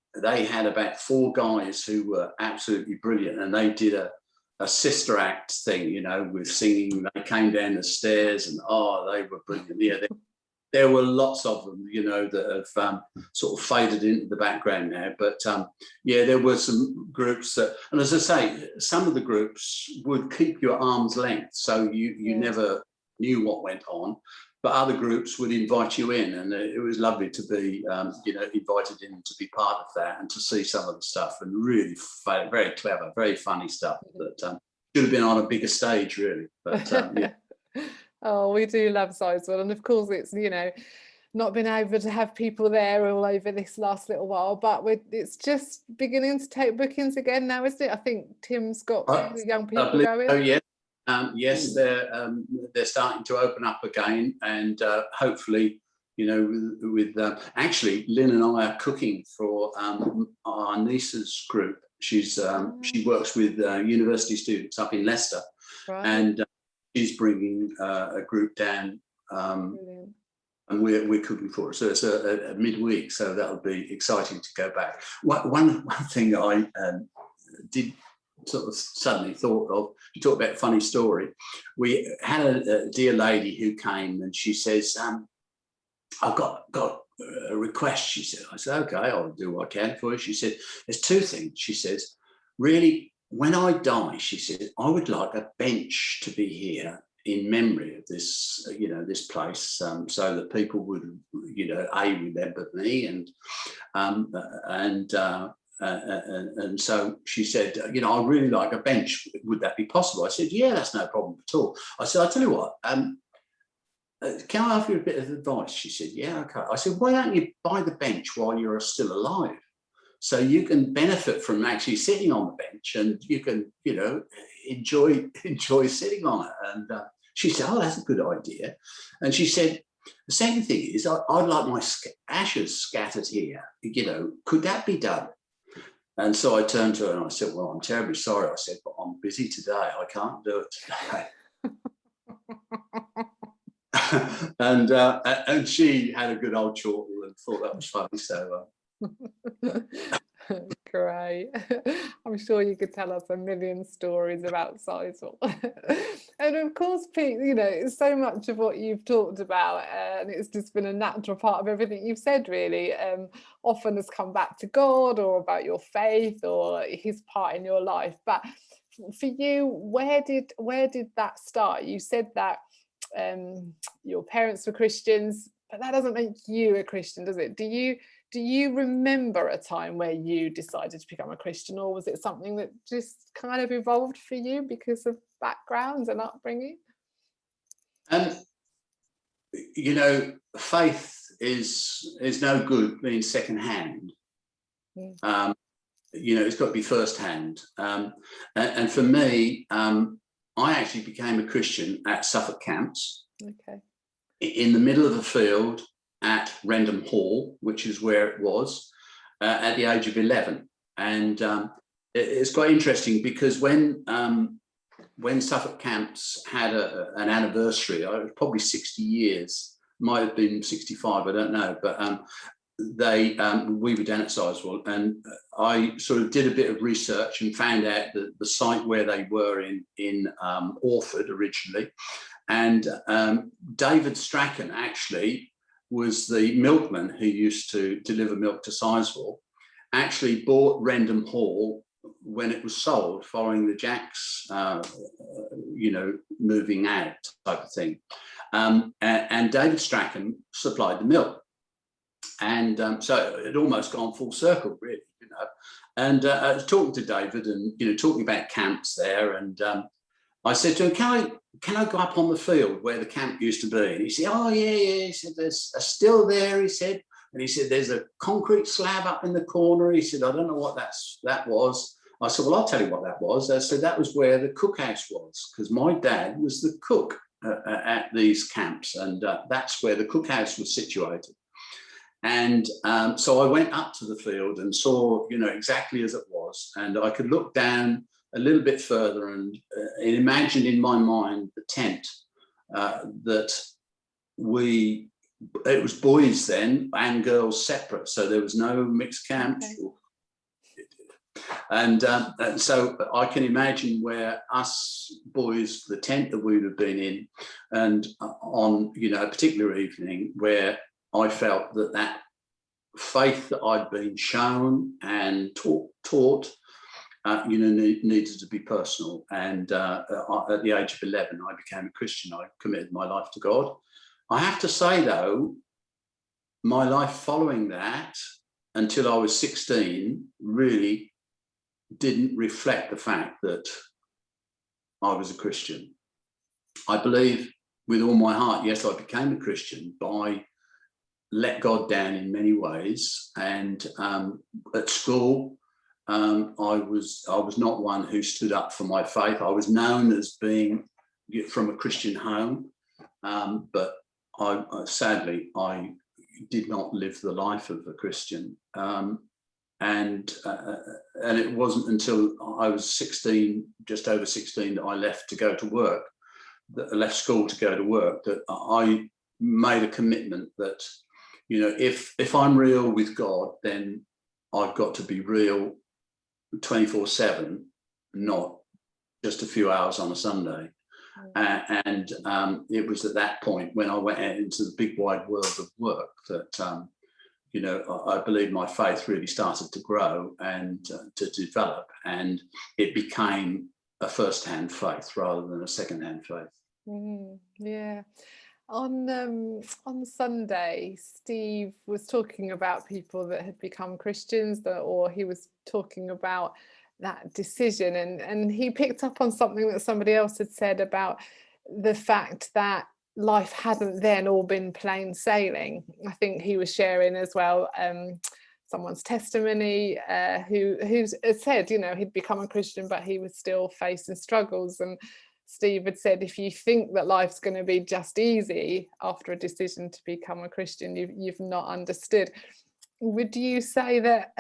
had about 4 guys who were absolutely brilliant, and they did a sister act thing, you know, with singing. They came down the stairs, and they were brilliant. Yeah, there were lots of them, you know, that have sort of faded into the background now. But yeah, there were some groups that, and as I say, some of the groups would keep your arm's length, so you never knew what went on. But other groups would invite you in, and it was lovely to be, you know, invited in to be part of that and to see some of the stuff, and really very clever, very funny stuff that should have been on a bigger stage, really. But yeah. Oh, we do love Sizewell, and of course it's, you know, not been able to have people there all over this last little while, but it's just beginning to take bookings again now, isn't it? I think Tim's got young people going. Oh yeah. Yes, they're starting to open up again, and hopefully, you know, with actually Lynn and I are cooking for our niece's group. She works with university students up in Leicester, and she's bringing a group down, and we're cooking for it. So it's a midweek, so that'll be exciting to go back. One thing I did sort of suddenly thought of, you talk about a funny story. We had a dear lady who came, and she says, I've got a request, she said. I said, okay, I'll do what I can for you. She said, there's 2 things. She says, really, when I die, she said, I would like a bench to be here in memory of this, you know, this place, so that people would, you know, remember me, and so she said, you know, I really like a bench. Would that be possible? I said, yeah, that's no problem at all. I said, I'll tell you what, can I offer you a bit of advice? She said, yeah, okay. I said, why don't you buy the bench while you're still alive? So you can benefit from actually sitting on the bench, and you can, you know, enjoy sitting on it. And she said, oh, that's a good idea. And she said, the second thing is, I'd like my ashes scattered here. You know, could that be done? And so I turned to her and I said, well, I'm terribly sorry. I said, but I'm busy today. I can't do it today. and she had a good old chortle and thought that was funny. So great. I'm sure you could tell us a million stories about Sizewell. And of course, Pete, you know, so much of what you've talked about, and it's just been a natural part of everything you've said, really, often has come back to God or about your faith or his part in your life. But for you, where did that start? You said that your parents were Christians, but that doesn't make you a Christian, does it? Do you remember a time where you decided to become a Christian, or was it something that just kind of evolved for you because of backgrounds and upbringing? and you know, faith is no good being second hand. Mm. You know, it's got to be first hand. And for me, I actually became a Christian at Suffolk camps. Okay. In the middle of a field at Rendham Hall, which is where it was, at the age of 11. And it's quite interesting because when Suffolk camps had an anniversary, probably 60 years, might have been 65, I don't know, but we were down at Sizewell, and I sort of did a bit of research and found out that the site where they were in Orford originally, and David Strachan actually was the milkman who used to deliver milk to Sizewell, actually bought Rendham Hall when it was sold following the Jacks, you know, moving out type of thing. And David Strachan supplied the milk. And so it almost gone full circle, really, you know. And I was talking to David and, you know, talking about camps there. And I said to him, can I go up on the field where the camp used to be? And he said, oh, yeah. He said, there's a still there, he said. And he said, there's a concrete slab up in the corner. He said, I don't know what that was. I said, well, I'll tell you what that was. I said, that was where the cookhouse was, because my dad was the cook at these camps. And that's where the cookhouse was situated. And so I went up to the field and saw, you know, exactly as it was. And I could look down a little bit further and imagine in my mind the tent that it was boys then and girls separate. So there was no mixed camps. Okay. And so I can imagine where us boys, the tent that we would have been in, and on, you know, a particular evening where I felt that faith that I'd been shown and taught, you know, needed to be personal. And at the age of 11, I became a Christian. I committed my life to God. I have to say, though, my life following that until I was 16 really didn't reflect the fact that I was a Christian. I believe with all my heart, yes, I became a Christian, but I let God down in many ways. And at school, I was not one who stood up for my faith. I was known as being from a Christian home, but sadly, I did not live the life of a Christian. And it wasn't until I was 16, just over 16, that I left to go to work, that I left school to go to work, that I made a commitment that, you know, if I'm real with God, then I've got to be real 24/7, not just a few hours on a Sunday. And it was at that point when I went out into the big wide world of work that, you know, I believe my faith really started to grow and to develop, and it became a first-hand faith rather than a second-hand faith. Yeah. On Sunday, Steve was talking about people that had become Christians, or he was talking about that decision, and he picked up on something that somebody else had said about the fact that life hadn't then all been plain sailing. I think he was sharing as well someone's testimony who said, you know, he'd become a Christian, but he was still facing struggles. And Steve had said, if you think that life's going to be just easy after a decision to become a Christian, you've not understood. Would you say that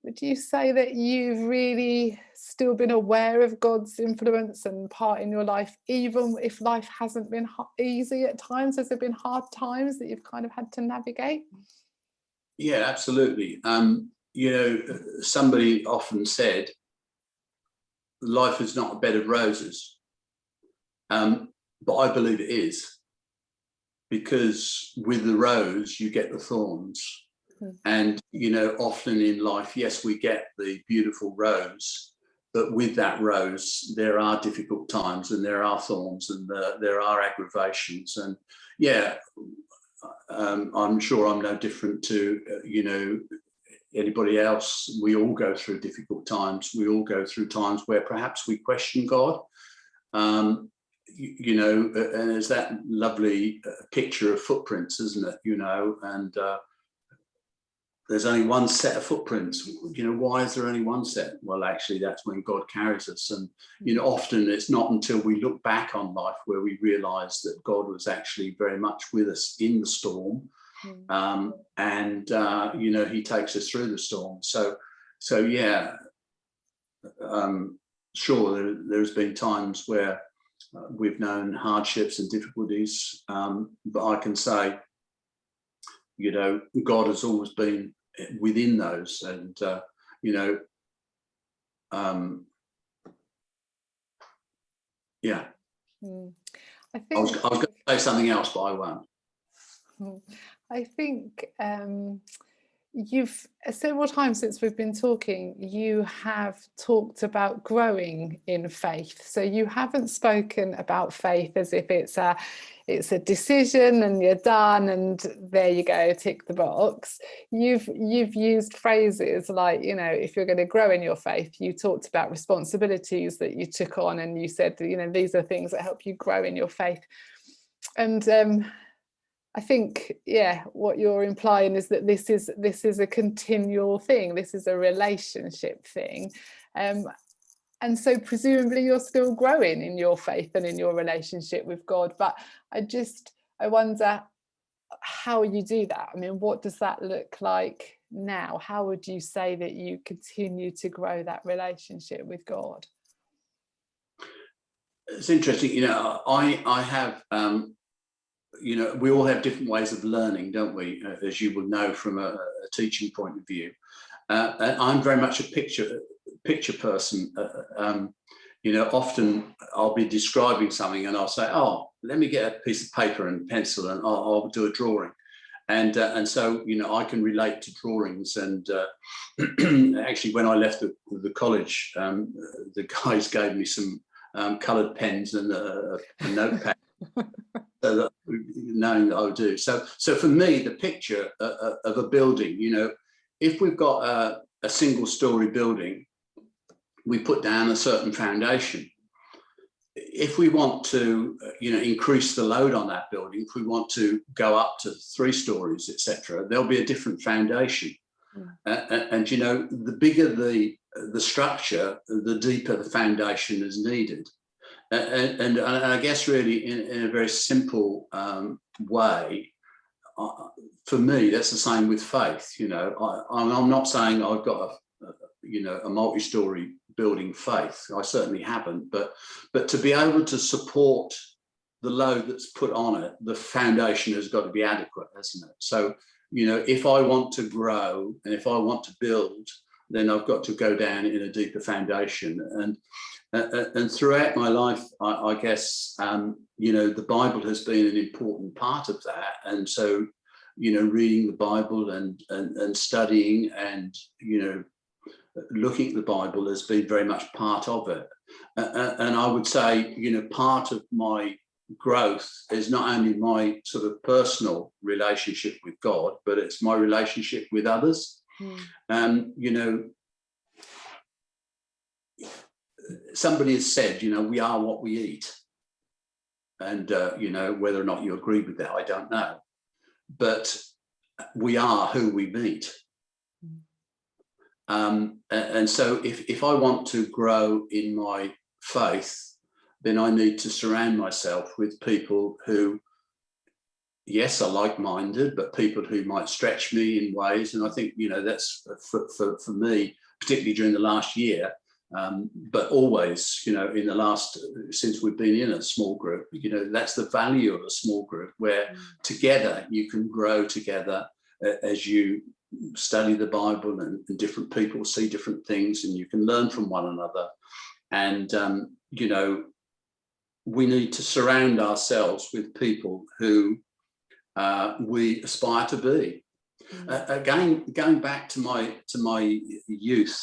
would you say that you've really still been aware of God's influence and part in your life, even if life hasn't been easy at times? Has there been hard times that you've kind of had to navigate? Yeah, absolutely. You know, somebody often said, life is not a bed of roses. But I believe it is, because with the rose, you get the thorns. And, you know, often in life, yes, we get the beautiful rose, but with that rose, there are difficult times and there are thorns and there are aggravations. And yeah, I'm sure I'm no different to, you know, anybody else. We all go through difficult times. We all go through times where perhaps we question God. You know, and there's that lovely picture of footprints, isn't it? You know, and there's only one set of footprints. You know, why is there only one set? Well, actually, that's when God carries us. And, you know, often it's not until we look back on life where we realize that God was actually very much with us in the storm. And, you know, he takes us through the storm. So yeah, sure, there's been times where we've known hardships and difficulties, but I can say, you know, God has always been within those, and you know, yeah. I I was going to say something else, but I won't. I think you've several times since we've been talking, you have talked about growing in faith. So you haven't spoken about faith as if it's a decision and you're done and there you go, tick the box. You've used phrases like, you know, if you're going to grow in your faith, you talked about responsibilities that you took on, and you said, you know, these are things that help you grow in your faith. And I think, yeah, what you're implying is that this is a continual thing. This is a relationship thing. And so presumably you're still growing in your faith and in your relationship with God. But I wonder how you do that. I mean, what does that look like now? How would you say that you continue to grow that relationship with God? It's interesting, you know, I have, you know, we all have different ways of learning, don't we? As you will know from a teaching point of view. And I'm very much a picture person. You know, often I'll be describing something and I'll say, oh, let me get a piece of paper and pencil and I'll do a drawing. And so, you know, I can relate to drawings. And actually, when I left the college, the guys gave me some coloured pens and a notepad. So that, knowing that I would do. So for me, the picture of a building, you know, if we've got a single story building, we put down a certain foundation. If we want to, you know, increase the load on that building, if we want to go up to 3 stories, etc., there'll be a different foundation. And you know, the bigger the structure, the deeper the foundation is needed. And I guess really in a very simple way, for me, that's the same with faith. You know, I'm not saying I've got a multi-story building faith. I certainly haven't, but to be able to support the load that's put on it, the foundation has got to be adequate, hasn't it? So, you know, if I want to grow and if I want to build, then I've got to go down in a deeper foundation. And throughout my life, I guess, you know, the Bible has been an important part of that. And so, you know, reading the Bible and studying and, you know, looking at the Bible has been very much part of it. And I would say, you know, part of my growth is not only my sort of personal relationship with God, but it's my relationship with others. You know, somebody has said, you know, we are what we eat. And, you know, whether or not you agree with that, I don't know. But we are who we meet. And so if I want to grow in my faith, then I need to surround myself with people who yes, are like-minded, but people who might stretch me in ways. And I think, that's for me, particularly during the last year, but always, in the last, since we've been in a small group, that's the value of a small group, where together you can grow together as you study the Bible, and different people see different things, and you can learn from one another. And, we need to surround ourselves with people who we aspire to be. Again, going back to my youth,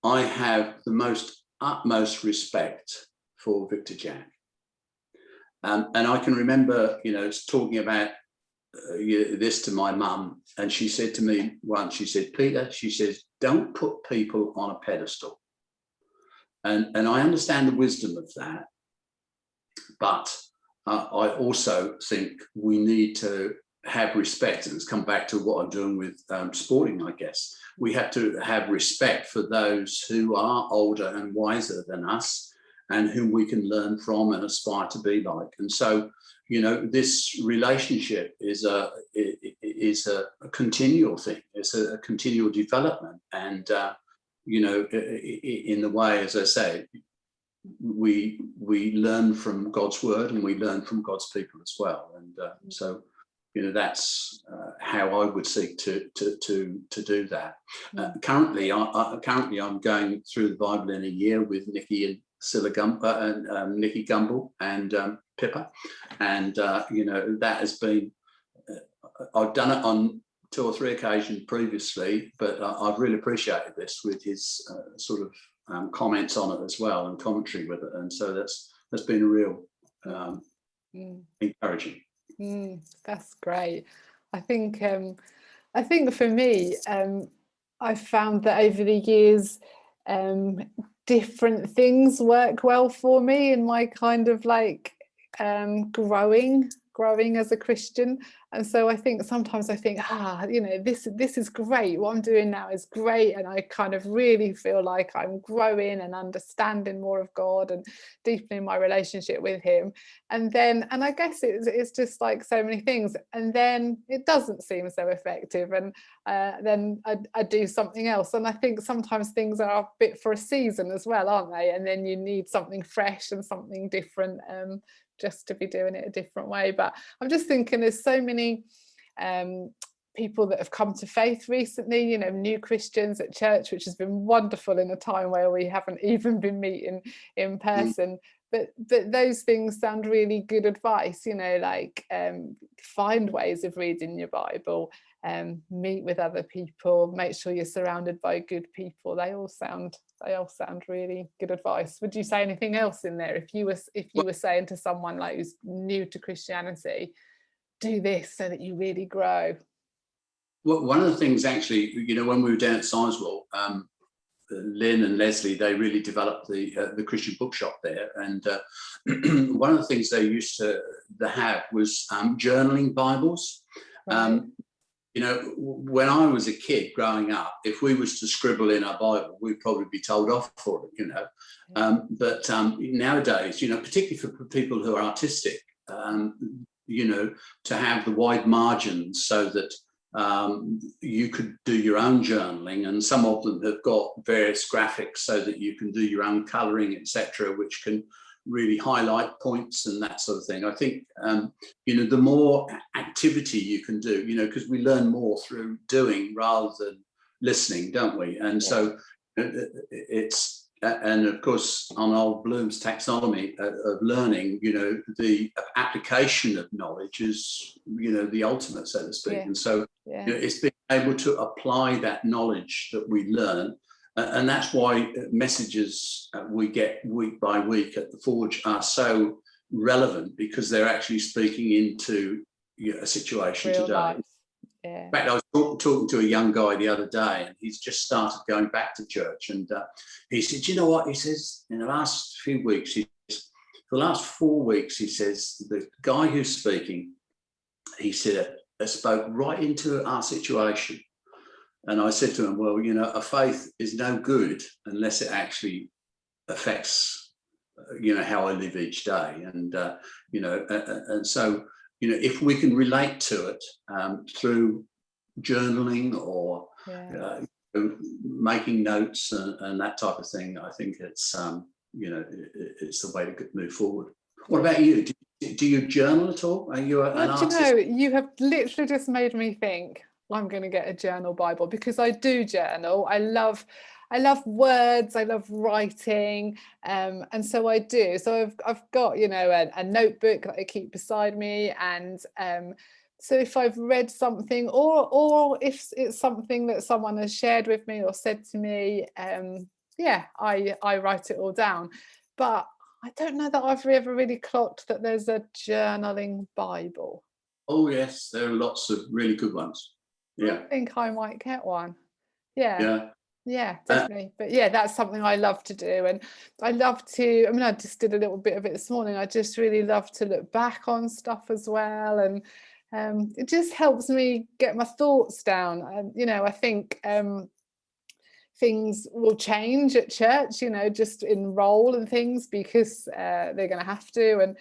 I have the utmost respect for Victor Jack. And I can remember, talking about this to my mum, and she said to me once, she said, Peter, she says, don't put people on a pedestal. And I understand the wisdom of that, but I also think we need to have respect, and it's come back to what I'm doing with sporting, I guess. We have to have respect for those who are older and wiser than us, and whom we can learn from and aspire to be like. And so, this relationship is a continual thing. It's a continual development. And, in the way, as I say, we learn from God's word, and we learn from God's people as well. And so, that's how I would seek to do that. Currently, I'm going through the Bible in a year with Nikki and Nikki Gumbel and Pippa, and that has been. I've done it on 2 or 3 occasions previously, but I've really appreciated this with his sort of comments on it as well, and commentary with it, and so that's been a real encouraging. That's great. I think for me, I've found that over the years, different things work well for me in my kind of like growing as a Christian. And so I think sometimes I think, this is great. What I'm doing now is great. And I kind of really feel like I'm growing and understanding more of God and deepening my relationship with him. And I guess it's just like so many things. And then it doesn't seem so effective. And then I do something else. And I think sometimes things are a bit for a season as well, aren't they? And then you need something fresh and something different, just to be doing it a different way. But I'm just thinking there's so many people that have come to faith recently, new Christians at church, which has been wonderful in a time where we haven't even been meeting in person. But those things sound really good advice, like find ways of reading your Bible, meet with other people, make sure you're surrounded by good people. They all sound really good advice. Would you say anything else in there? If you were saying to someone like who's new to Christianity, do this so that you really grow? Well, one of the things actually, when we were down at Sizewell, Lynn and Leslie, they really developed the Christian bookshop there, and one of the things they used to have was journaling Bibles. Right. When I was a kid growing up, if we was to scribble in our Bible, we'd probably be told off for it, but nowadays, particularly for people who are artistic, to have the wide margins so that you could do your own journaling, and some of them have got various graphics so that you can do your own colouring, etc., which can really highlight points and that sort of thing. I think the more activity you can do, because we learn more through doing rather than listening, don't we? And so it's and of course on old Bloom's taxonomy of learning, the application of knowledge is the ultimate, so to speak. And so it's being able to apply that knowledge that we learn. And that's why messages we get week by week at the Forge are so relevant, because they're actually speaking into a situation real today. Life. Yeah. In fact, I was talking to a young guy the other day, and he's just started going back to church. And he said, you know what? He says, in the last few weeks, for the last 4 weeks, he says, the guy who's speaking, he said, spoke right into our situation. And I said to him, well, a faith is no good unless it actually affects, how I live each day. And, and so, you know, if we can relate to it through journaling or making notes and that type of thing, I think it's you know, it's the way to move forward. What about you? Do you journal at all? Are you an artist? You know, you have literally just made me think I'm going to get a journal Bible, because I do journal. I love words, I love writing, and so I do. So I've got, you know, a notebook that I keep beside me, and so if I've read something, or if it's something that someone has shared with me or said to me, I write it all down. But I don't know that I've ever really clocked that there's a journaling Bible. Oh yes, there are lots of really good ones. Yeah, I think I might get one. Yeah, definitely. But yeah, that's something I love to do. And I love to, I mean, I just did a little bit of it this morning. I just really love to look back on stuff as well. And it just helps me get my thoughts down. And, you know, I think things will change at church, you know, just in role and things, because they're going to have to. And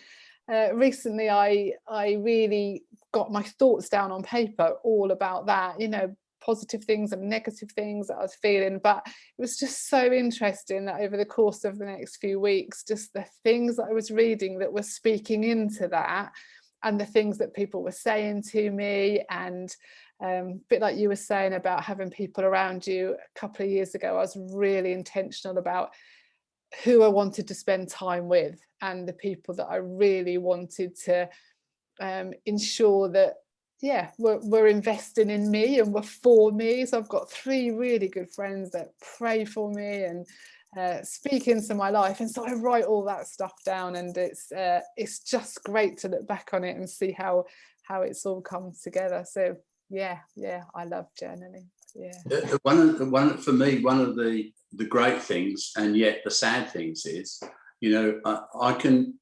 recently I really got my thoughts down on paper, all about that, you know, positive things and negative things that I was feeling. But it was just so interesting that over the course of the next few weeks, just the things that I was reading that were speaking into that, and the things that people were saying to me. And a bit like you were saying about having people around you a couple of years ago, I was really intentional about who I wanted to spend time with, and the people that I really wanted to ensure that we're investing in me and we're for me. So I've got 3 really good friends that pray for me and speak into my life, and so I write all that stuff down, and it's just great to look back on it and see how it's all come together. So yeah, I love journaling. For me, one of the great things, and yet the sad things, is, you know, I can,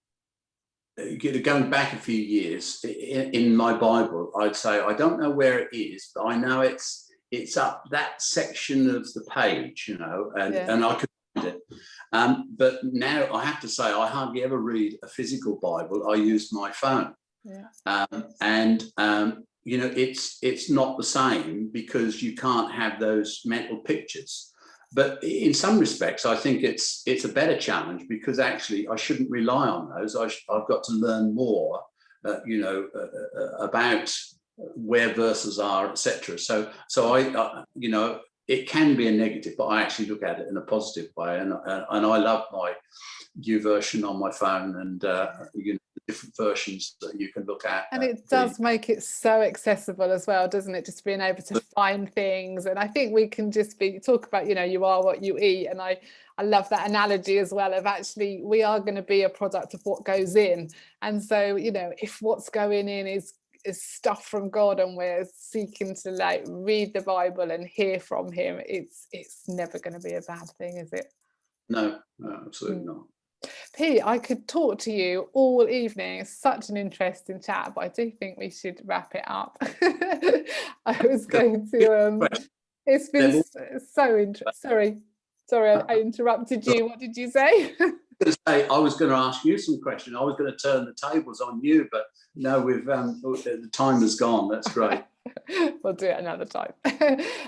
going back a few years in my Bible, I'd say I don't know where it is, but I know it's up that section of the page, you know, and I could find it. But now I have to say I hardly ever read a physical Bible. I use my phone, you know, it's not the same, because you can't have those mental pictures. But in some respects, I think it's a better challenge, because actually I shouldn't rely on those. I've got to learn more, you know, about where verses are, etc. So I you know, it can be a negative, but I actually look at it in a positive way, and I love my YouVersion on my phone, and you know, different versions that you can look at. And it does make it so accessible as well, doesn't it? Just being able to find things. And I think we can just talk about, you know, you are what you eat. And I love that analogy as well, of actually we are going to be a product of what goes in. And so, you know, if what's going in is stuff from God, and we're seeking to like read the Bible and hear from him, it's never going to be a bad thing, is it? No, absolutely not. Pete, I could talk to you all evening. It's such an interesting chat, but I do think we should wrap it up. I was going to it's been so interesting. Sorry, I interrupted you. What did you say? I was going to ask you some questions. I was going to turn the tables on you, but no, the time has gone. That's great. We'll do it another time.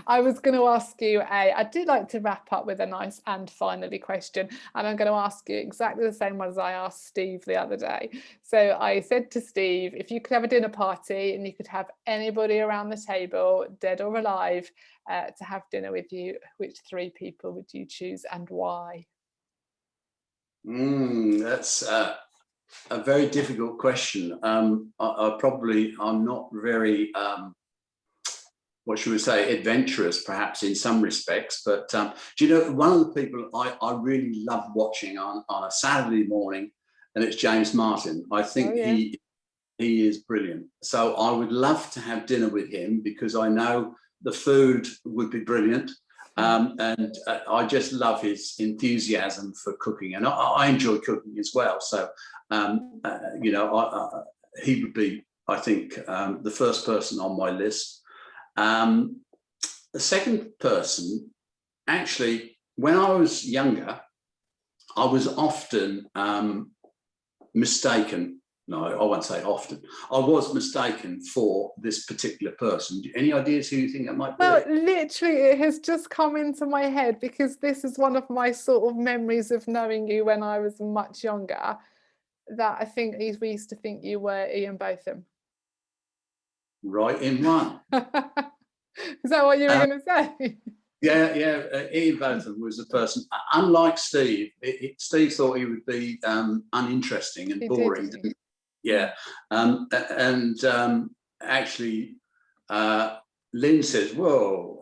I was going to ask you I did like to wrap up with a nice and finally question, and I'm going to ask you exactly the same one as I asked Steve the other day. So I said to Steve, if you could have a dinner party and you could have anybody around the table, dead or alive, to have dinner with you, which 3 people would you choose and why? That's a very difficult question. I'm not very what should we say, adventurous perhaps in some respects, but do you know, one of the people I really love watching on a Saturday morning, and it's James Martin. I think he is brilliant. So I would love to have dinner with him, because I know the food would be brilliant. And I just love his enthusiasm for cooking, and I enjoy cooking as well. So, you know, he would be, I think, the first person on my list. The second person, actually, when I was younger, I was often mistaken no, I won't say often. I was mistaken for this particular person. Any ideas who you think that might be? Well, literally, it has just come into my head because this is one of my sort of memories of knowing you when I was much younger. That I think we used to think you were Ian Botham. Right in one. Is that what you were going to say? Yeah. Ian Botham was a person, unlike Steve. Steve thought he would be uninteresting and boring. Didn't he? Yeah. Actually, Lynn says, well,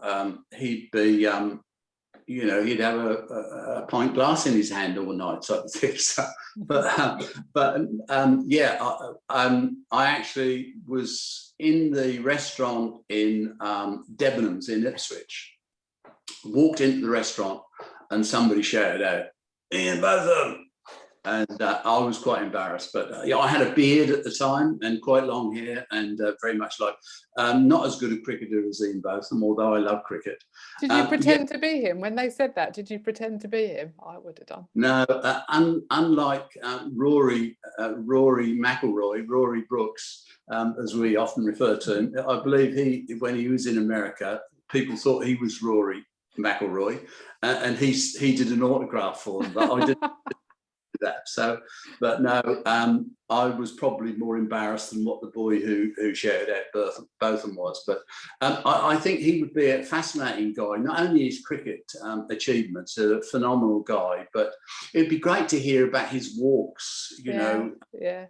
he'd be, he'd have a pint glass in his hand all night, type of thing. So, I actually was in the restaurant in Debenhams in Ipswich. Walked into the restaurant and somebody shouted out, "Ian Botham!" And I was quite embarrassed, but I had a beard at the time and quite long hair, and very much like not as good a cricketer as Ian Botham, although I love cricket. Did you pretend to be him when they said that? Did you pretend to be him? I would have done. No, unlike Rory McIlroy, Rory Brooks, as we often refer to him, I believe when he was in America, people thought he was Rory McIlroy, and he did an autograph for him, but I didn't. That. So, but no, I was probably more embarrassed than what the boy who shouted out Botham was. But I think he would be a fascinating guy. Not only his cricket achievements, a phenomenal guy, but it'd be great to hear about his walks. Yeah.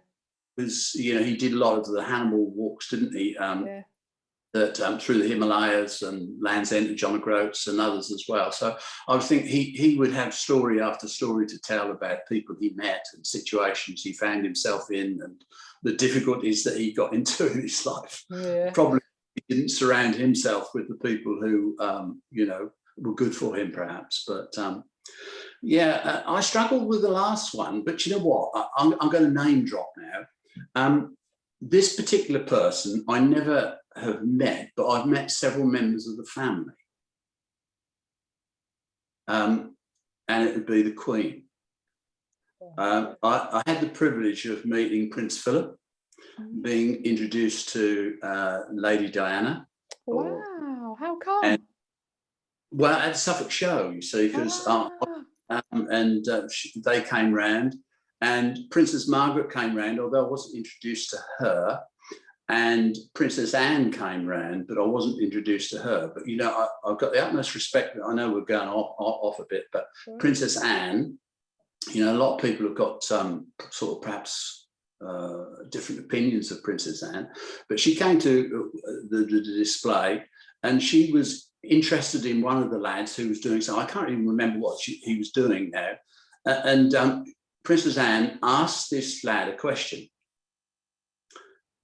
Because he did a lot of the Hannibal walks, didn't he? That through the Himalayas and Land's End to John O'Groats and others as well. So I would think he would have story after story to tell about people he met and situations he found himself in and the difficulties that he got into in his life. Yeah. Probably he didn't surround himself with the people who, were good for him perhaps. But I struggled with the last one, but you know what? I'm going to name drop now. This particular person I never have met, but I've met several members of the family. And it would be the Queen. I had the privilege of meeting Prince Philip, being introduced to Lady Diana. Wow, how come? Well, at the Suffolk show, you see, because they came round, and Princess Margaret came round, although I wasn't introduced to her. And Princess Anne came round, but I wasn't introduced to her. But, I've got the utmost respect. I know we're going off a bit, but Princess Anne, a lot of people have got some sort of perhaps different opinions of Princess Anne, but she came to the display and she was interested in one of the lads who was doing something. I can't even remember what he was doing now. And Princess Anne asked this lad a question.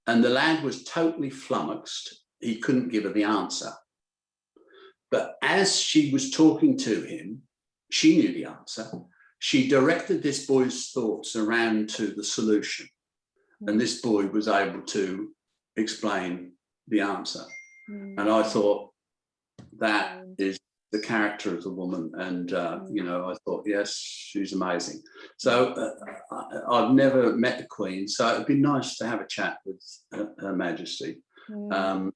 And the lad was totally flummoxed. He couldn't give her the answer. But as she was talking to him, she knew the answer. She directed this boy's thoughts around to the solution. And this boy was able to explain the answer. And I thought, that is the character of the woman. And, I thought, yes, she's amazing. So I've never met the Queen. So it'd be nice to have a chat with Her Majesty and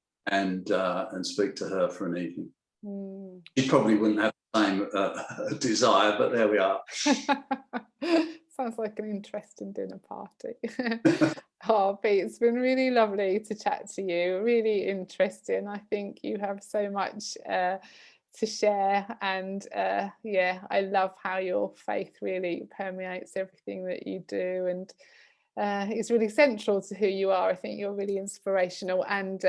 speak to her for an evening. She probably wouldn't have the same desire, but there we are. Sounds like an interesting dinner party. Oh, Pete, it's been really lovely to chat to you. Really interesting. I think you have so much to share, and I love how your faith really permeates everything that you do, and it's really central to who you are. I think you're really inspirational, and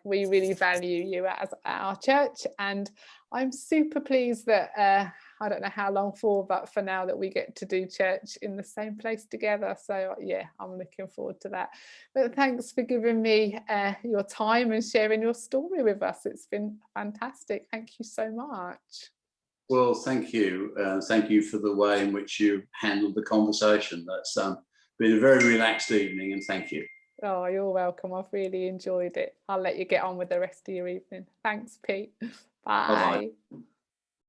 we really value you at our church, and I'm super pleased that I don't know how long for, but for now that we get to do church in the same place together. So I'm looking forward to that. But thanks for giving me your time and sharing your story with us. It's been fantastic. Thank you so much. Well, thank you. Thank you for the way in which you handled the conversation. That's been a very relaxed evening, and thank you. Oh, you're welcome. I've really enjoyed it. I'll let you get on with the rest of your evening. Thanks, Pete. Bye. Bye-bye.